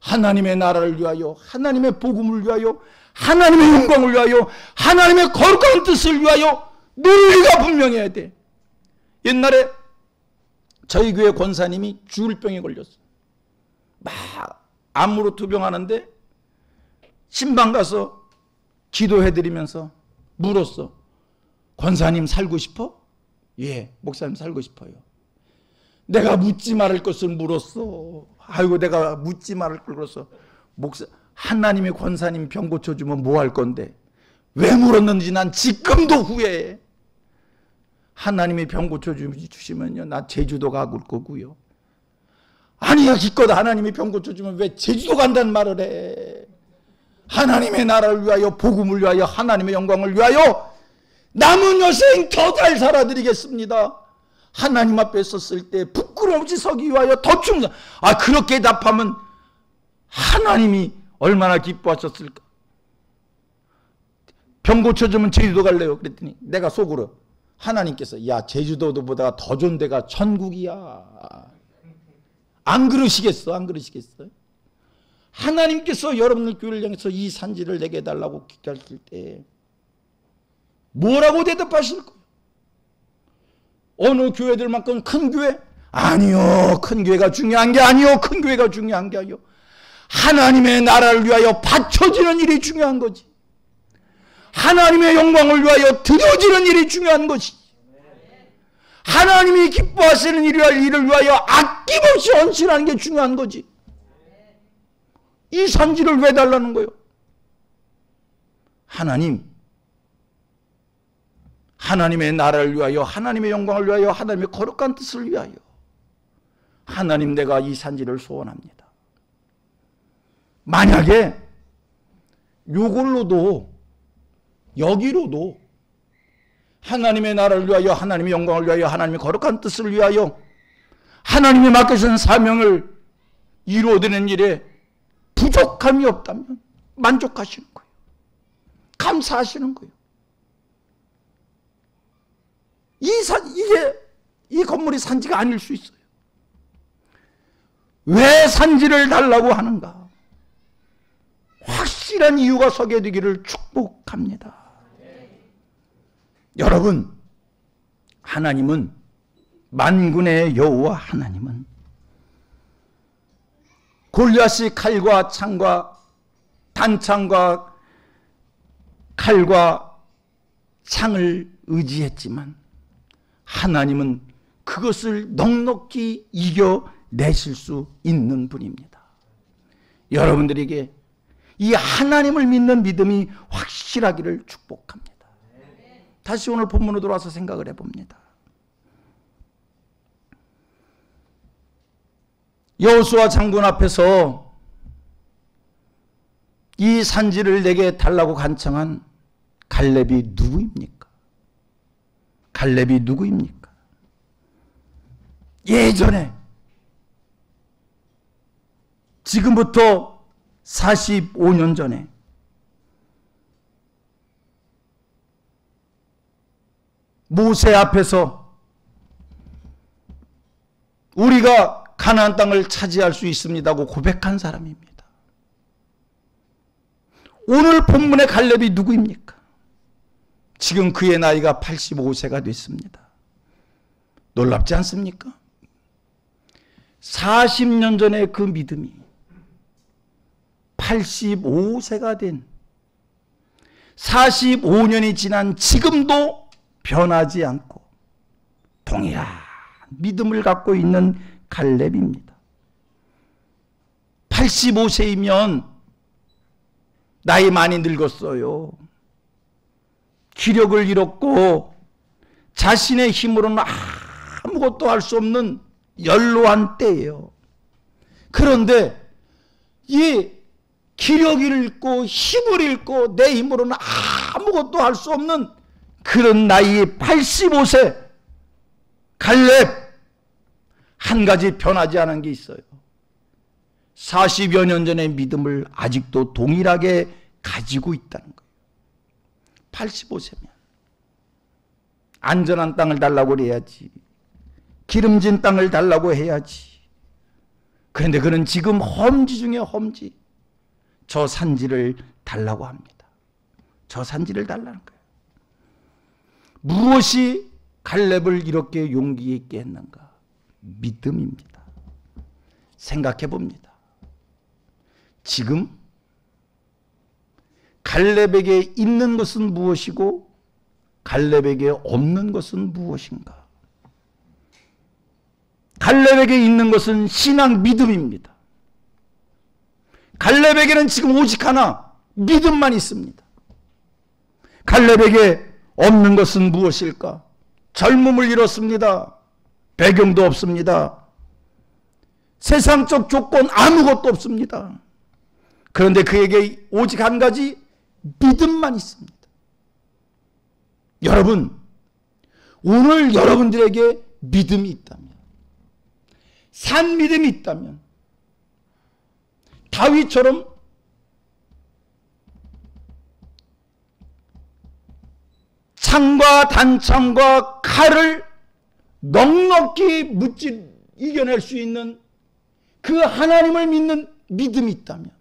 하나님의 나라를 위하여, 하나님의 복음을 위하여, 하나님의 영광을 위하여, 하나님의 거룩한 뜻을 위하여 논리가 분명해야 돼. 옛날에 저희 교회 권사님이 주울병에 걸렸어. 막 암으로 투병하는데 신방 가서 기도해드리면서 물었어. 권사님 살고 싶어? 예, 목사님 살고 싶어요. 내가 묻지 말을 것을 물었어. 아이고, 내가 묻지 말을 걸 물었어. 하나님의 권사님 병 고쳐주면 뭐 할 건데 왜 물었는지 난 지금도 후회해. 하나님이 병 고쳐주시면요 나 제주도 가볼 거고요. 아니야, 기껏 하나님이 병 고쳐주면 왜 제주도 간다는 말을 해. 하나님의 나라를 위하여, 복음을 위하여, 하나님의 영광을 위하여 남은 여생 더 잘 살아드리겠습니다. 하나님 앞에 섰을 때 부끄러움 없이 서기 위하여 더 충성. 그렇게 답하면 하나님이 얼마나 기뻐하셨을까. 병 고쳐주면 제주도 갈래요. 그랬더니 내가 속으로, 하나님께서 야, 제주도보다 더 좋은 데가 천국이야. 안 그러시겠어? 안 그러시겠어요? 하나님께서 여러분들 교회를 향해서 이 산지를 내게 해달라고 기도하실 때 뭐라고 대답하실 거예요? 어느 교회들만큼 큰 교회? 아니요. 큰 교회가 중요한 게 아니요. 큰 교회가 중요한 게 아니요. 하나님의 나라를 위하여 바쳐지는 일이 중요한 거지. 하나님의 영광을 위하여 드려지는 일이 중요한 것이. 하나님이 기뻐하시는 일을 위하여 아낌없이 헌신하는 게 중요한 거지. 이 산지를 왜 달라는 거예요? 하나님의 나라를 위하여, 하나님의 영광을 위하여, 하나님의 거룩한 뜻을 위하여. 하나님, 내가 이 산지를 소원합니다. 만약에 요걸로도, 여기로도 하나님의 나라를 위하여, 하나님의 영광을 위하여, 하나님의 거룩한 뜻을 위하여 하나님이 맡기신 사명을 이루어내는 일에 부족함이 없다면 만족하시는 거예요. 감사하시는 거예요. 이 건물이 산지가 아닐 수 있어요. 왜 산지를 달라고 하는가? 확실한 이유가 서게 되기를 축복합니다. 여러분, 하나님은, 만군의 여호와 하나님은 골리앗이 칼과 창과 단창과 칼과 창을 의지했지만 하나님은 그것을 넉넉히 이겨내실 수 있는 분입니다. 여러분들에게 이 하나님을 믿는 믿음이 확실하기를 축복합니다. 다시 오늘 본문으로 돌아와서 생각을 해봅니다. 여호수아 장군 앞에서 이 산지를 내게 달라고 간청한 갈렙이 누구입니까? 갈렙이 누구입니까? 예전에, 지금부터 45년 전에 모세 앞에서 우리가 가나안 땅을 차지할 수 있습니다고 고백한 사람입니다. 오늘 본문의 갈렙이 누구입니까? 지금 그의 나이가 85세가 됐습니다. 놀랍지 않습니까? 40년 전에 그 믿음이 85세가 된, 45년이 지난 지금도 변하지 않고 동일한 믿음을 갖고 있는 갈렙입니다. 85세이면 나이 많이 늙었어요. 기력을 잃었고 자신의 힘으로는 아무것도 할 수 없는 연로한 때예요. 그런데 이 기력을 잃고 힘을 잃고 내 힘으로는 아무것도 할 수 없는 그런 나이의 85세 갈렙, 한 가지 변하지 않은 게 있어요. 40여 년 전의 믿음을 아직도 동일하게 가지고 있다는 거예요. 85세면 안전한 땅을 달라고 해야지, 기름진 땅을 달라고 해야지. 그런데 그는 지금 험지 중에 험지, 저 산지를 달라고 합니다. 저 산지를 달라는 거예요. 무엇이 갈렙을 이렇게 용기 있게 했는가? 믿음입니다. 생각해 봅니다. 지금 갈렙에게 있는 것은 무엇이고 갈렙에게 없는 것은 무엇인가? 갈렙에게 있는 것은 신앙 믿음입니다. 갈렙에게는 지금 오직 하나, 믿음만 있습니다. 갈렙에게 없는 것은 무엇일까? 젊음을 잃었습니다. 배경도 없습니다. 세상적 조건 아무것도 없습니다. 그런데 그에게 오직 한 가지 믿음만 있습니다. 여러분, 오늘 여러분들에게 믿음이 있다면, 산 믿음이 있다면, 다윗처럼 창과 단창과 칼을 넉넉히 이겨낼 수 있는 그 하나님을 믿는 믿음이 있다면,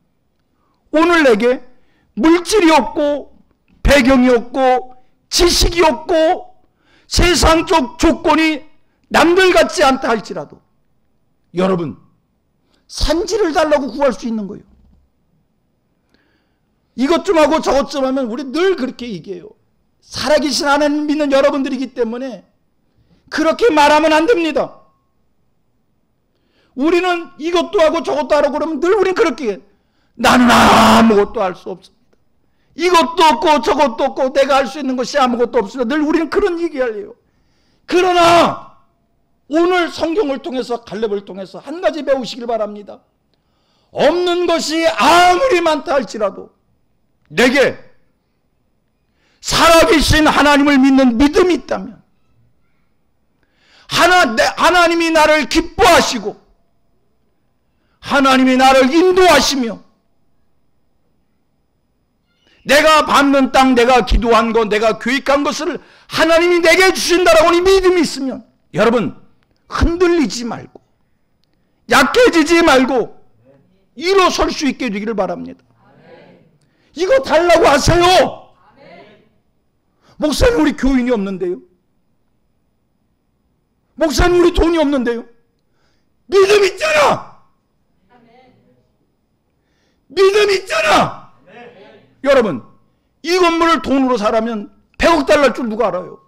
오늘 내게 물질이 없고 배경이 없고 지식이 없고 세상적 조건이 남들 같지 않다 할지라도 여러분, 산지를 달라고 구할 수 있는 거예요. 이것 좀 하고 저것 좀 하면 우리 늘 그렇게 얘기해요. 살아계신 하나님 믿는 여러분들이기 때문에 그렇게 말하면 안 됩니다. 우리는 이것도 하고 저것도 하라고 그러면 늘 우리는 그렇게 해요. 나는 아무것도 할 수 없습니다. 이것도 없고 저것도 없고 내가 할 수 있는 것이 아무것도 없습니다. 늘 우리는 그런 얘기해요. 그러나 오늘 성경을 통해서 갈렙을 통해서 한 가지 배우시길 바랍니다. 없는 것이 아무리 많다 할지라도 내게 살아계신 하나님을 믿는 믿음이 있다면, 하나님이 나를 기뻐하시고 하나님이 나를 인도하시며 내가 밟는 땅, 내가 기도한 것, 내가 계획한 것을 하나님이 내게 주신다라고 믿음이 있으면 여러분, 흔들리지 말고 약해지지 말고 일어설 수 있게 되기를 바랍니다. 이거 달라고 하세요. 목사님, 우리 교인이 없는데요. 목사님, 우리 돈이 없는데요. 믿음 있잖아. 믿음 있잖아. 여러분, 이 건물을 돈으로 사라면 100억 달러일 줄 누가 알아요?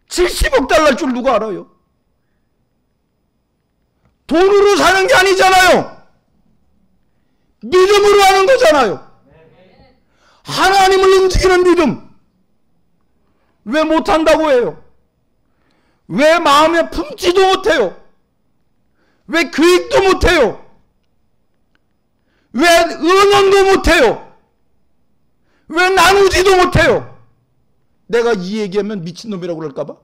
70억 달러일 줄 누가 알아요? 돈으로 사는 게 아니잖아요. 믿음으로 하는 거잖아요. 하나님을 움직이는 믿음. 왜 못한다고 해요? 왜 마음에 품지도 못해요? 왜 계획도 못해요? 왜 응원도 못해요? 왜 나누지도 못해요? 내가 이 얘기하면 미친놈이라고 그럴까봐?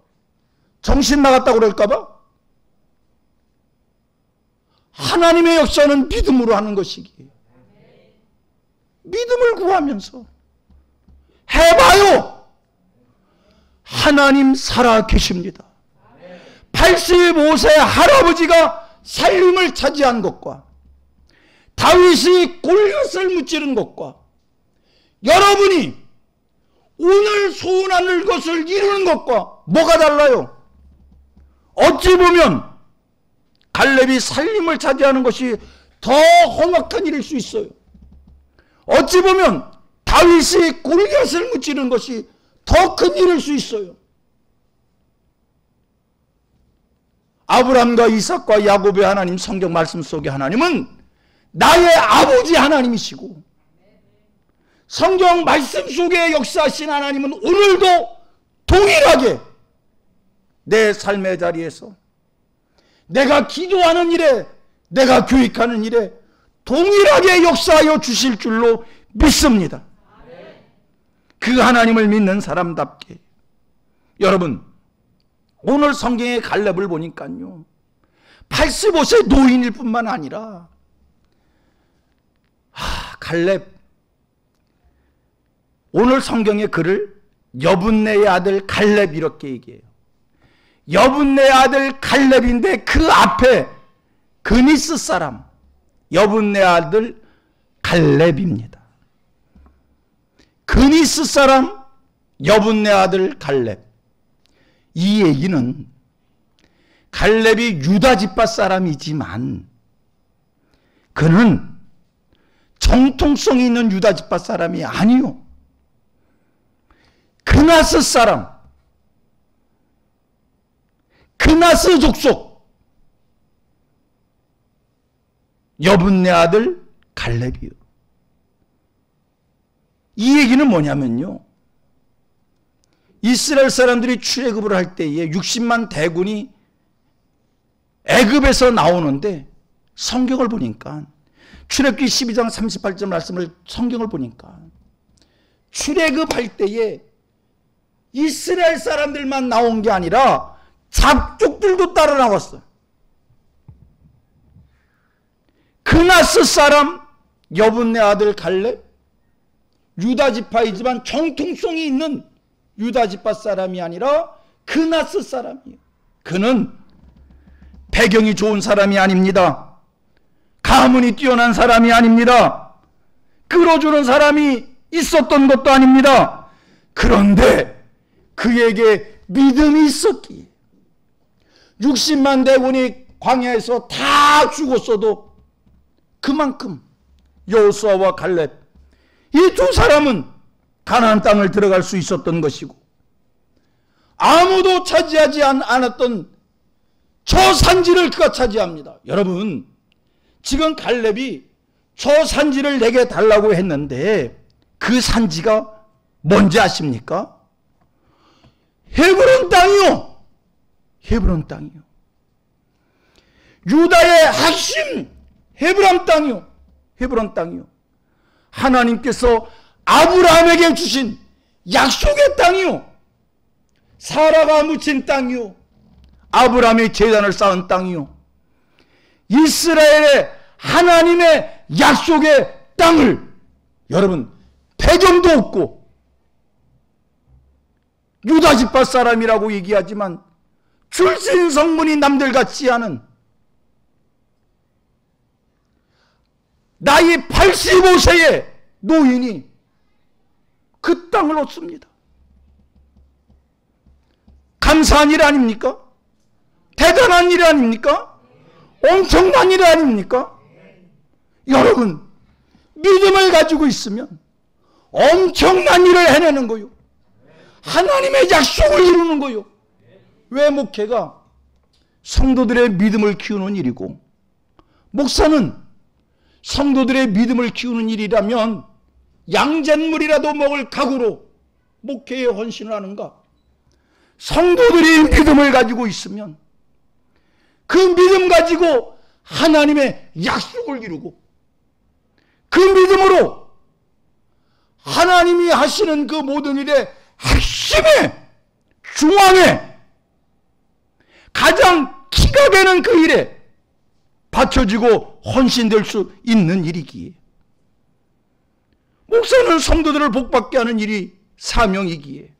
정신 나갔다고 그럴까봐? 하나님의 역사는 믿음으로 하는 것이기에 믿음을 구하면서 해봐요. 하나님 살아 계십니다. 85세 할아버지가 살림을 차지한 것과 다윗이 골리앗을 무찌른 것과 여러분이 오늘 소원하는 것을 이루는 것과 뭐가 달라요? 어찌 보면 갈렙이 살림을 차지하는 것이 더 험악한 일일 수 있어요. 어찌 보면 다윗이 골리앗을 무찌르는 것이 더 큰 일일 수 있어요. 아브람과 이삭과 야곱의 하나님, 성경 말씀 속의 하나님은 나의 아버지 하나님이시고 성경 말씀 속에 역사하신 하나님은 오늘도 동일하게 내 삶의 자리에서 내가 기도하는 일에, 내가 교육하는 일에 동일하게 역사하여 주실 줄로 믿습니다. 그 하나님을 믿는 사람답게. 여러분, 오늘 성경의 갈렙을 보니까요, 85세 노인일 뿐만 아니라 갈렙, 오늘 성경의 글을 여분네의 아들 갈렙 이렇게 얘기해요. 여분네의 아들 갈렙인데 그 앞에 그니스 사람 여분네 아들 갈렙입니다. 그니스 사람 여분네 아들 갈렙. 이 얘기는 갈렙이 유다 지파 사람이지만 그는 정통성이 있는 유다 지파 사람이 아니요, 그나스 사람, 그나스 족속 여분네 아들 갈렙이요. 이 얘기는 뭐냐면요, 이스라엘 사람들이 출애굽을 할 때에 60만 대군이 애굽에서 나오는데 성경을 보니까 출애굽기 12장 38절 말씀을 성경을 보니까 출애굽할 때에 이스라엘 사람들만 나온 게 아니라 잡족들도 따라 나왔어요. 그나스 사람 여분네 아들 갈렙, 유다 지파이지만 정통성이 있는 유다 지파 사람이 아니라 그나스 사람이에요. 그는 배경이 좋은 사람이 아닙니다. 가문이 뛰어난 사람이 아닙니다. 끌어주는 사람이 있었던 것도 아닙니다. 그런데 그에게 믿음이 있었기에 60만 대군이 광야에서 다 죽었어도 그만큼 여호수아와 갈렙 이 두 사람은 가나안 땅을 들어갈 수 있었던 것이고, 아무도 차지하지 않았던 저 산지를 그가 차지합니다. 여러분, 지금 갈렙이 저 산지를 내게 달라고 했는데 그 산지가 뭔지 아십니까? 헤브론 땅이요. 헤브론 땅이요. 유다의 핵심 헤브론 땅이요. 헤브론 땅이요. 하나님께서 아브라함에게 주신 약속의 땅이요. 사라가 묻힌 땅이요. 아브라함이 제단을 쌓은 땅이요. 이스라엘의 하나님의 약속의 땅을 여러분 배경도 없고 유다 지파 사람이라고 얘기하지만 출신 성분이 남들 같지 않은 나이 85세의 노인이 그 땅을 얻습니다. 감사한 일 아닙니까? 대단한 일 아닙니까? 엄청난 일 아닙니까? 여러분, 믿음을 가지고 있으면 엄청난 일을 해내는 거요. 하나님의 약속을 이루는 거요. 왜 목회가 성도들의 믿음을 키우는 일이고 목사는 성도들의 믿음을 키우는 일이라면 양잿물이라도 먹을 각오로 목회에 헌신을 하는가? 성도들이 믿음을 가지고 있으면 그 믿음 가지고 하나님의 약속을 이루고 그 믿음으로 하나님이 하시는 그 모든 일의 핵심에 중앙에 가장 키가 되는 그 일에 받쳐지고 헌신될 수 있는 일이기에 목사는 성도들을 복받게 하는 일이 사명이기에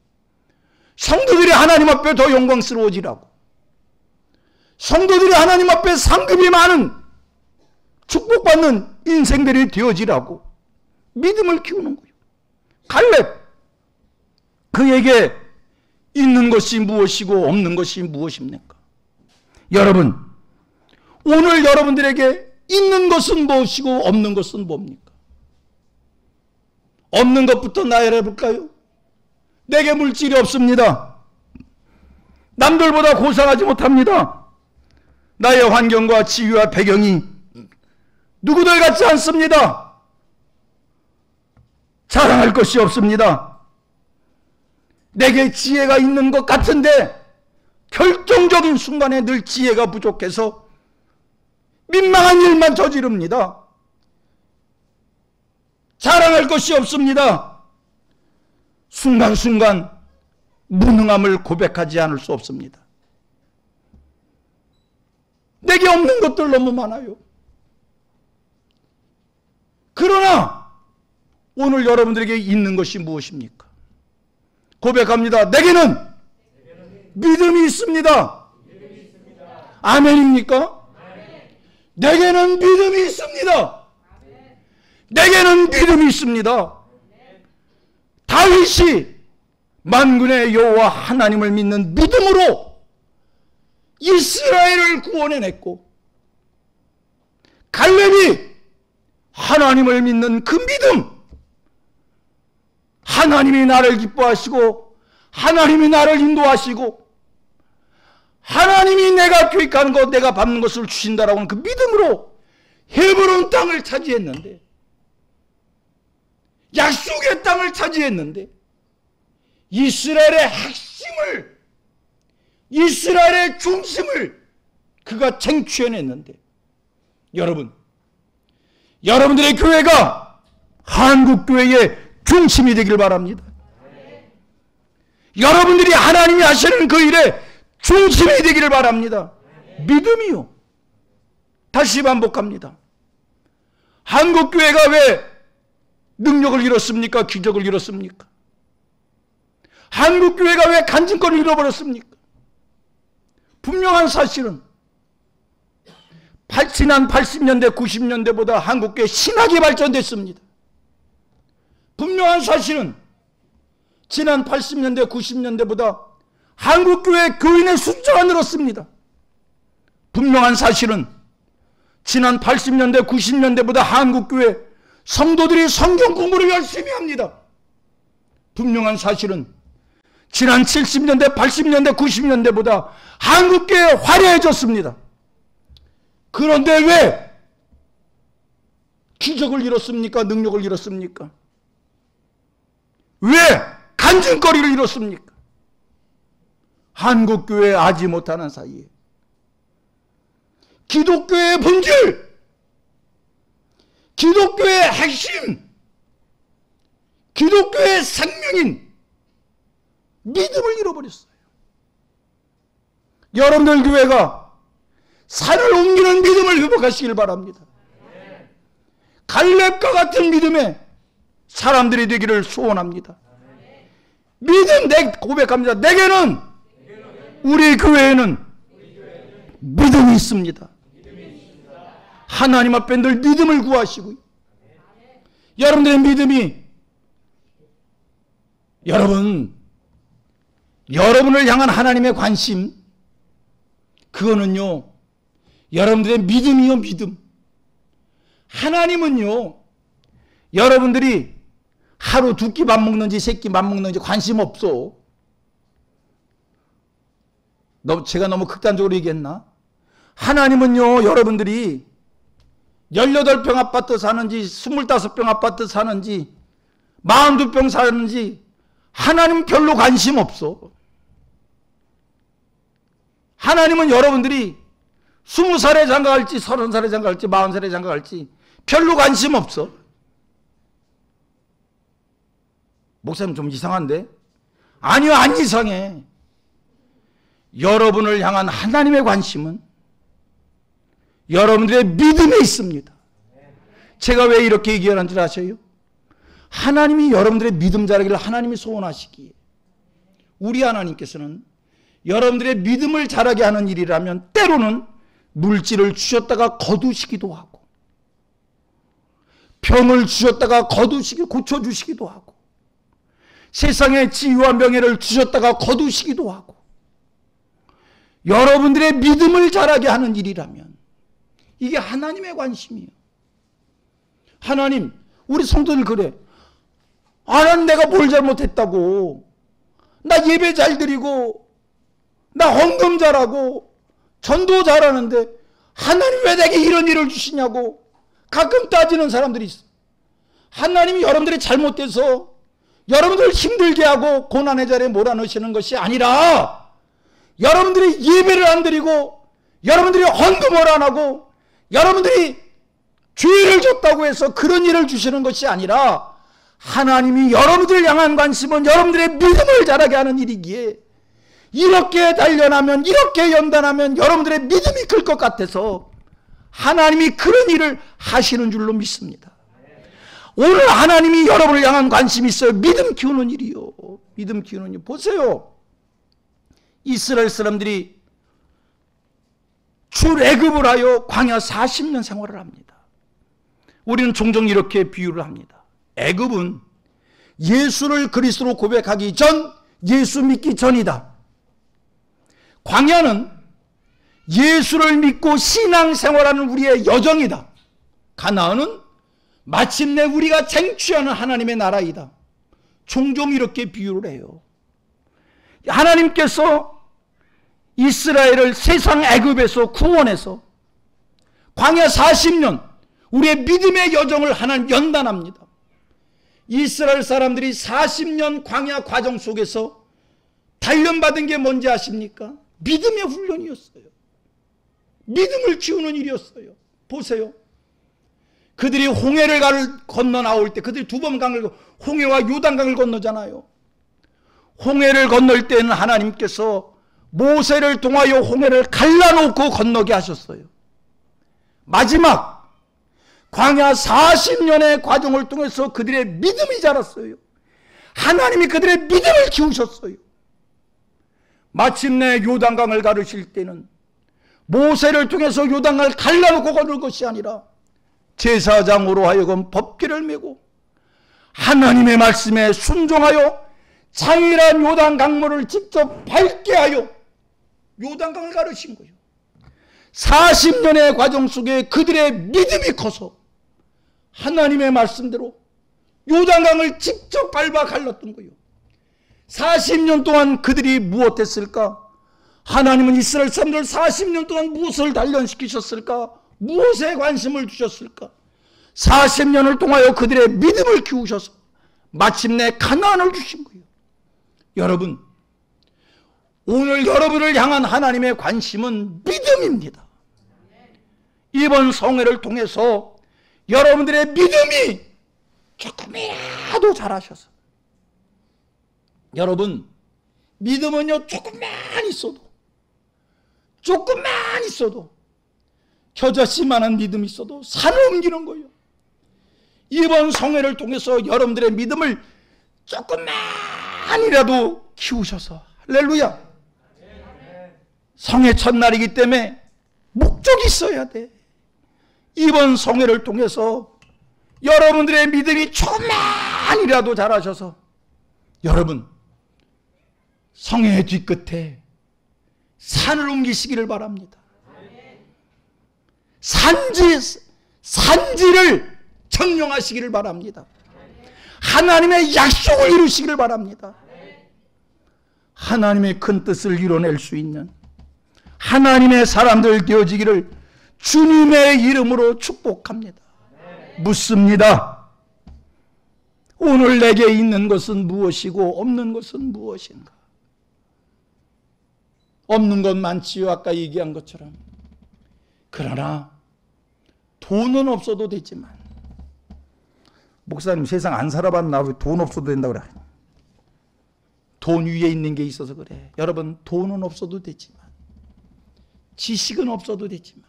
성도들이 하나님 앞에 더 영광스러워지라고 성도들이 하나님 앞에 상급이 많은 축복받는 인생들이 되어지라고 믿음을 키우는 거예요. 갈렙 그에게 있는 것이 무엇이고 없는 것이 무엇입니까? 여러분, 오늘 여러분들에게 있는 것은 무엇이고 없는 것은 뭡니까? 없는 것부터 나열해 볼까요? 내게 물질이 없습니다. 남들보다 고상하지 못합니다. 나의 환경과 지위와 배경이 누구들 같지 않습니다. 자랑할 것이 없습니다. 내게 지혜가 있는 것 같은데 결정적인 순간에 늘 지혜가 부족해서 민망한 일만 저지릅니다. 자랑할 것이 없습니다. 순간순간 무능함을 고백하지 않을 수 없습니다. 내게 없는 것들 너무 많아요. 그러나 오늘 여러분들에게 있는 것이 무엇입니까? 고백합니다. 내게는 믿음이 있습니다. 아멘입니까? 내게는 믿음이 있습니다. 내게는 믿음이 있습니다. 다윗이 만군의 여호와 하나님을 믿는 믿음으로 이스라엘을 구원해냈고 갈렙이 하나님을 믿는 그 믿음, 하나님이 나를 기뻐하시고 하나님이 나를 인도하시고 하나님이 내가 계획하는 것, 내가 받는 것을 주신다라고 하는 그 믿음으로 헤브론 땅을 차지했는데, 약속의 땅을 차지했는데, 이스라엘의 핵심을, 이스라엘의 중심을 그가 쟁취해냈는데, 여러분, 여러분들의 교회가 한국교회의 중심이 되길 바랍니다. 여러분들이 하나님이 하시는 그 일에 중심이 되기를 바랍니다. 믿음이요. 다시 반복합니다. 한국교회가 왜 능력을 잃었습니까? 기적을 잃었습니까? 한국교회가 왜 간증권을 잃어버렸습니까? 분명한 사실은 지난 80년대, 90년대보다 한국교회 신학이 발전됐습니다. 분명한 사실은 지난 80년대, 90년대보다 한국교회 교인의 숫자가 늘었습니다. 분명한 사실은 지난 80년대, 90년대보다 한국교회 성도들이 성경 공부를 열심히 합니다. 분명한 사실은 지난 70년대, 80년대, 90년대보다 한국교회 화려해졌습니다. 그런데 왜 기적을 잃었습니까? 능력을 잃었습니까? 왜 간증거리를 잃었습니까? 한국교회에 아지 못하는 사이에 기독교의 본질, 기독교의 핵심, 기독교의 생명인 믿음을 잃어버렸어요. 여러분들 교회가 산을 옮기는 믿음을 회복하시길 바랍니다. 갈렙과 같은 믿음의 사람들이 되기를 소원합니다. 믿음, 고백합니다. 내게는, 우리 교회에는 믿음이 있습니다. 하나님 앞에 늘 믿음을 구하시고, 여러분들의 믿음이, 여러분을 향한 하나님의 관심, 그거는요, 여러분들의 믿음이요, 믿음. 하나님은요, 여러분들이 하루 두 끼 밥 먹는지 세 끼 밥 먹는지 관심 없어. 제가 너무 극단적으로 얘기했나? 하나님은요, 여러분들이 18평 아파트 사는지 25평 아파트 사는지 42평 사는지 하나님 별로 관심 없어. 하나님은 여러분들이 20살에 장가갈지 30살에 장가갈지 40살에 장가갈지 별로 관심 없어. 목사님 좀 이상한데? 아니요, 안 이상해. 여러분을 향한 하나님의 관심은 여러분들의 믿음에 있습니다. 제가 왜 이렇게 얘기하는 줄 아세요? 하나님이 여러분들의 믿음 자라기를 하나님이 소원하시기에 우리 하나님께서는 여러분들의 믿음을 자라게 하는 일이라면 때로는 물질을 주셨다가 거두시기도 하고 병을 주셨다가 고쳐주시기도 하고 세상의 지위와 명예를 주셨다가 거두시기도 하고 여러분들의 믿음을 자라게 하는 일이라면 이게 하나님의 관심이에요. 하나님, 우리 성도들 그래. 난 내가 뭘 잘못했다고. 나 예배 잘 드리고 나 헌금 잘하고 전도 잘하는데 하나님 왜 내게 이런 일을 주시냐고 가끔 따지는 사람들이 있어. 하나님이 여러분들이 잘못돼서 여러분들을 힘들게 하고 고난의 자리에 몰아넣으시는 것이 아니라 여러분들이 예배를 안 드리고 여러분들이 헌금을 안 하고 여러분들이 죄를 졌다고 해서 그런 일을 주시는 것이 아니라 하나님이 여러분들을 향한 관심은 여러분들의 믿음을 자라게 하는 일이기에 이렇게 단련하면 이렇게 연단하면 여러분들의 믿음이 클 것 같아서 하나님이 그런 일을 하시는 줄로 믿습니다. 오늘 하나님이 여러분을 향한 관심이 있어요. 믿음 키우는 일이요. 믿음 키우는 일. 보세요. 이스라엘 사람들이 출애굽을 하여 광야 40년 생활을 합니다. 우리는 종종 이렇게 비유를 합니다. 애굽은 예수를 그리스도로 고백하기 전, 예수 믿기 전이다. 광야는 예수를 믿고 신앙생활하는 우리의 여정이다. 가나안은 마침내 우리가 쟁취하는 하나님의 나라이다. 종종 이렇게 비유를 해요. 하나님께서 이스라엘을 세상 애굽에서 구원해서 광야 40년 우리의 믿음의 여정을 하나님 연단합니다. 이스라엘 사람들이 40년 광야 과정 속에서 단련받은 게 뭔지 아십니까? 믿음의 훈련이었어요. 믿음을 키우는 일이었어요. 보세요. 그들이 홍해를 건너 나올 때 그들이 두 번 강을 홍해와 요단강을 건너잖아요. 홍해를 건널 때는 하나님께서 모세를 통하여 홍해를 갈라놓고 건너게 하셨어요. 마지막 광야 40년의 과정을 통해서 그들의 믿음이 자랐어요. 하나님이 그들의 믿음을 키우셨어요. 마침내 요단강을 가르실 때는 모세를 통해서 요단강을 갈라놓고 건널 것이 아니라 제사장으로 하여금 법궤를 메고 하나님의 말씀에 순종하여 장일한 요단 강물을 직접 밟게 하여 요단강을 가르친 거예요. 40년의 과정 속에 그들의 믿음이 커서 하나님의 말씀대로 요단강을 직접 밟아 갈랐던 거예요. 40년 동안 그들이 무엇했을까? 하나님은 이스라엘 사람들 40년 동안 무엇을 단련시키셨을까? 무엇에 관심을 주셨을까? 40년을 통하여 그들의 믿음을 키우셔서 마침내 가나안을 주신 거예요. 여러분, 오늘 여러분을 향한 하나님의 관심은 믿음입니다. 이번 성회를 통해서 여러분들의 믿음이 조금이라도 자라셔서, 여러분 믿음은요 조금만 있어도 겨자씨만한 믿음이 있어도 산을 옮기는 거예요. 이번 성회를 통해서 여러분들의 믿음을 조금만이라도 키우셔서, 할렐루야, 성회 첫날이기 때문에 목적이 있어야 돼. 이번 성회를 통해서 여러분들의 믿음이 조금만이라도 자라셔서 여러분 성회의 뒤끝에 산을 옮기시기를 바랍니다. 산지를 청룡하시기를 바랍니다. 하나님의 약속을 이루시기를 바랍니다. 하나님의 큰 뜻을 이뤄낼 수 있는 하나님의 사람들 되어지기를 주님의 이름으로 축복합니다. 묻습니다. 오늘 내게 있는 것은 무엇이고 없는 것은 무엇인가? 없는 것 많지요, 아까 얘기한 것처럼. 그러나 돈은 없어도 되지만, 목사님 세상 안 살아봤나 왜 돈 없어도 된다고 그래. 돈 위에 있는 게 있어서 그래. 여러분, 돈은 없어도 되지만, 지식은 없어도 되지만,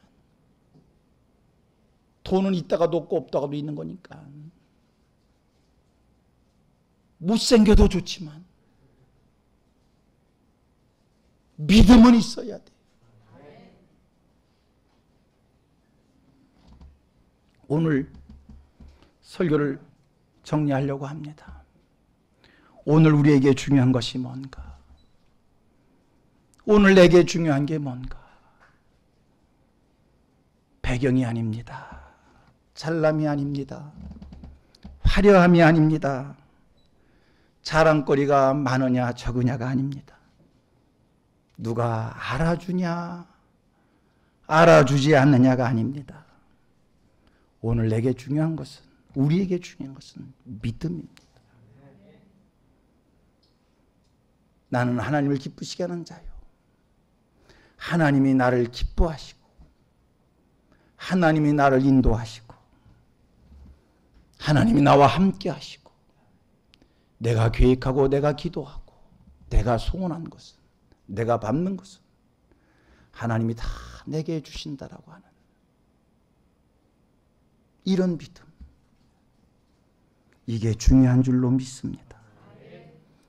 돈은 있다가도 없고 없다가도 있는 거니까. 못생겨도 좋지만 믿음은 있어야 돼. 오늘 설교를 정리하려고 합니다. 오늘 우리에게 중요한 것이 뭔가? 오늘 내게 중요한 게 뭔가? 배경이 아닙니다. 잘남이 아닙니다. 화려함이 아닙니다. 자랑거리가 많으냐 적으냐가 아닙니다. 누가 알아주냐 알아주지 않느냐가 아닙니다. 오늘 내게 중요한 것은, 우리에게 중요한 것은 믿음입니다. 나는 하나님을 기쁘시게 하는 자요, 하나님이 나를 기뻐하시고 하나님이 나를 인도하시고 하나님이 나와 함께 하시고 내가 계획하고 내가 기도하고 내가 소원한 것은, 내가 밟는 것은 하나님이 다 내게 주신다라고 하는 이런 믿음, 이게 중요한 줄로 믿습니다.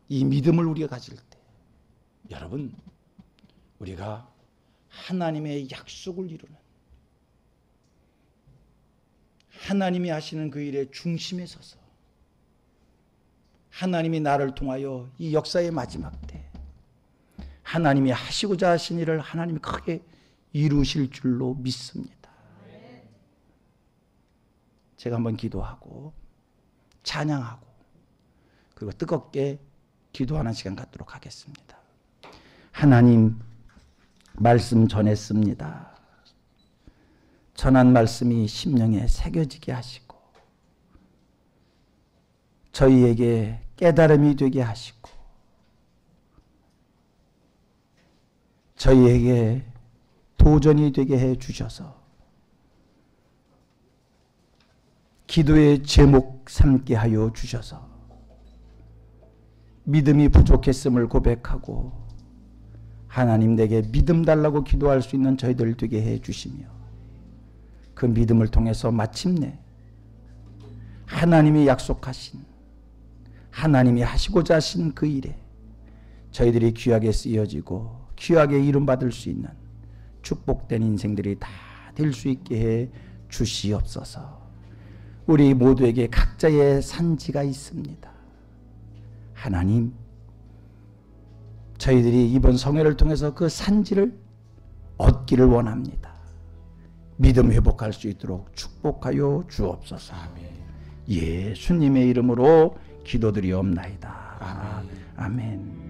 이 믿음을 우리가 가질 때 여러분, 우리가 하나님의 약속을 이루는, 하나님이 하시는 그 일의 중심에 서서 하나님이 나를 통하여 이 역사의 마지막 때 하나님이 하시고자 하신 일을 하나님이 크게 이루실 줄로 믿습니다. 제가 한번 기도하고 찬양하고 그리고 뜨겁게 기도하는 시간 갖도록 하겠습니다. 하나님, 말씀 전했습니다. 전한 말씀이 심령에 새겨지게 하시고 저희에게 깨달음이 되게 하시고 저희에게 도전이 되게 해 주셔서 기도의 제목 삼게 하여 주셔서 믿음이 부족했음을 고백하고 하나님 내게 믿음 달라고 기도할 수 있는 저희들 되게 해 주시며 그 믿음을 통해서 마침내 하나님이 약속하신 하나님이 하시고자 하신 그 일에 저희들이 귀하게 쓰여지고 귀하게 이름받을 수 있는 축복된 인생들이 다 될 수 있게 해 주시옵소서. 우리 모두에게 각자의 산지가 있습니다. 하나님, 저희들이 이번 성회를 통해서 그 산지를 얻기를 원합니다. 믿음 회복할 수 있도록 축복하여 주옵소서. 아멘. 예수님의 이름으로 기도드리옵나이다. 아멘. 아멘.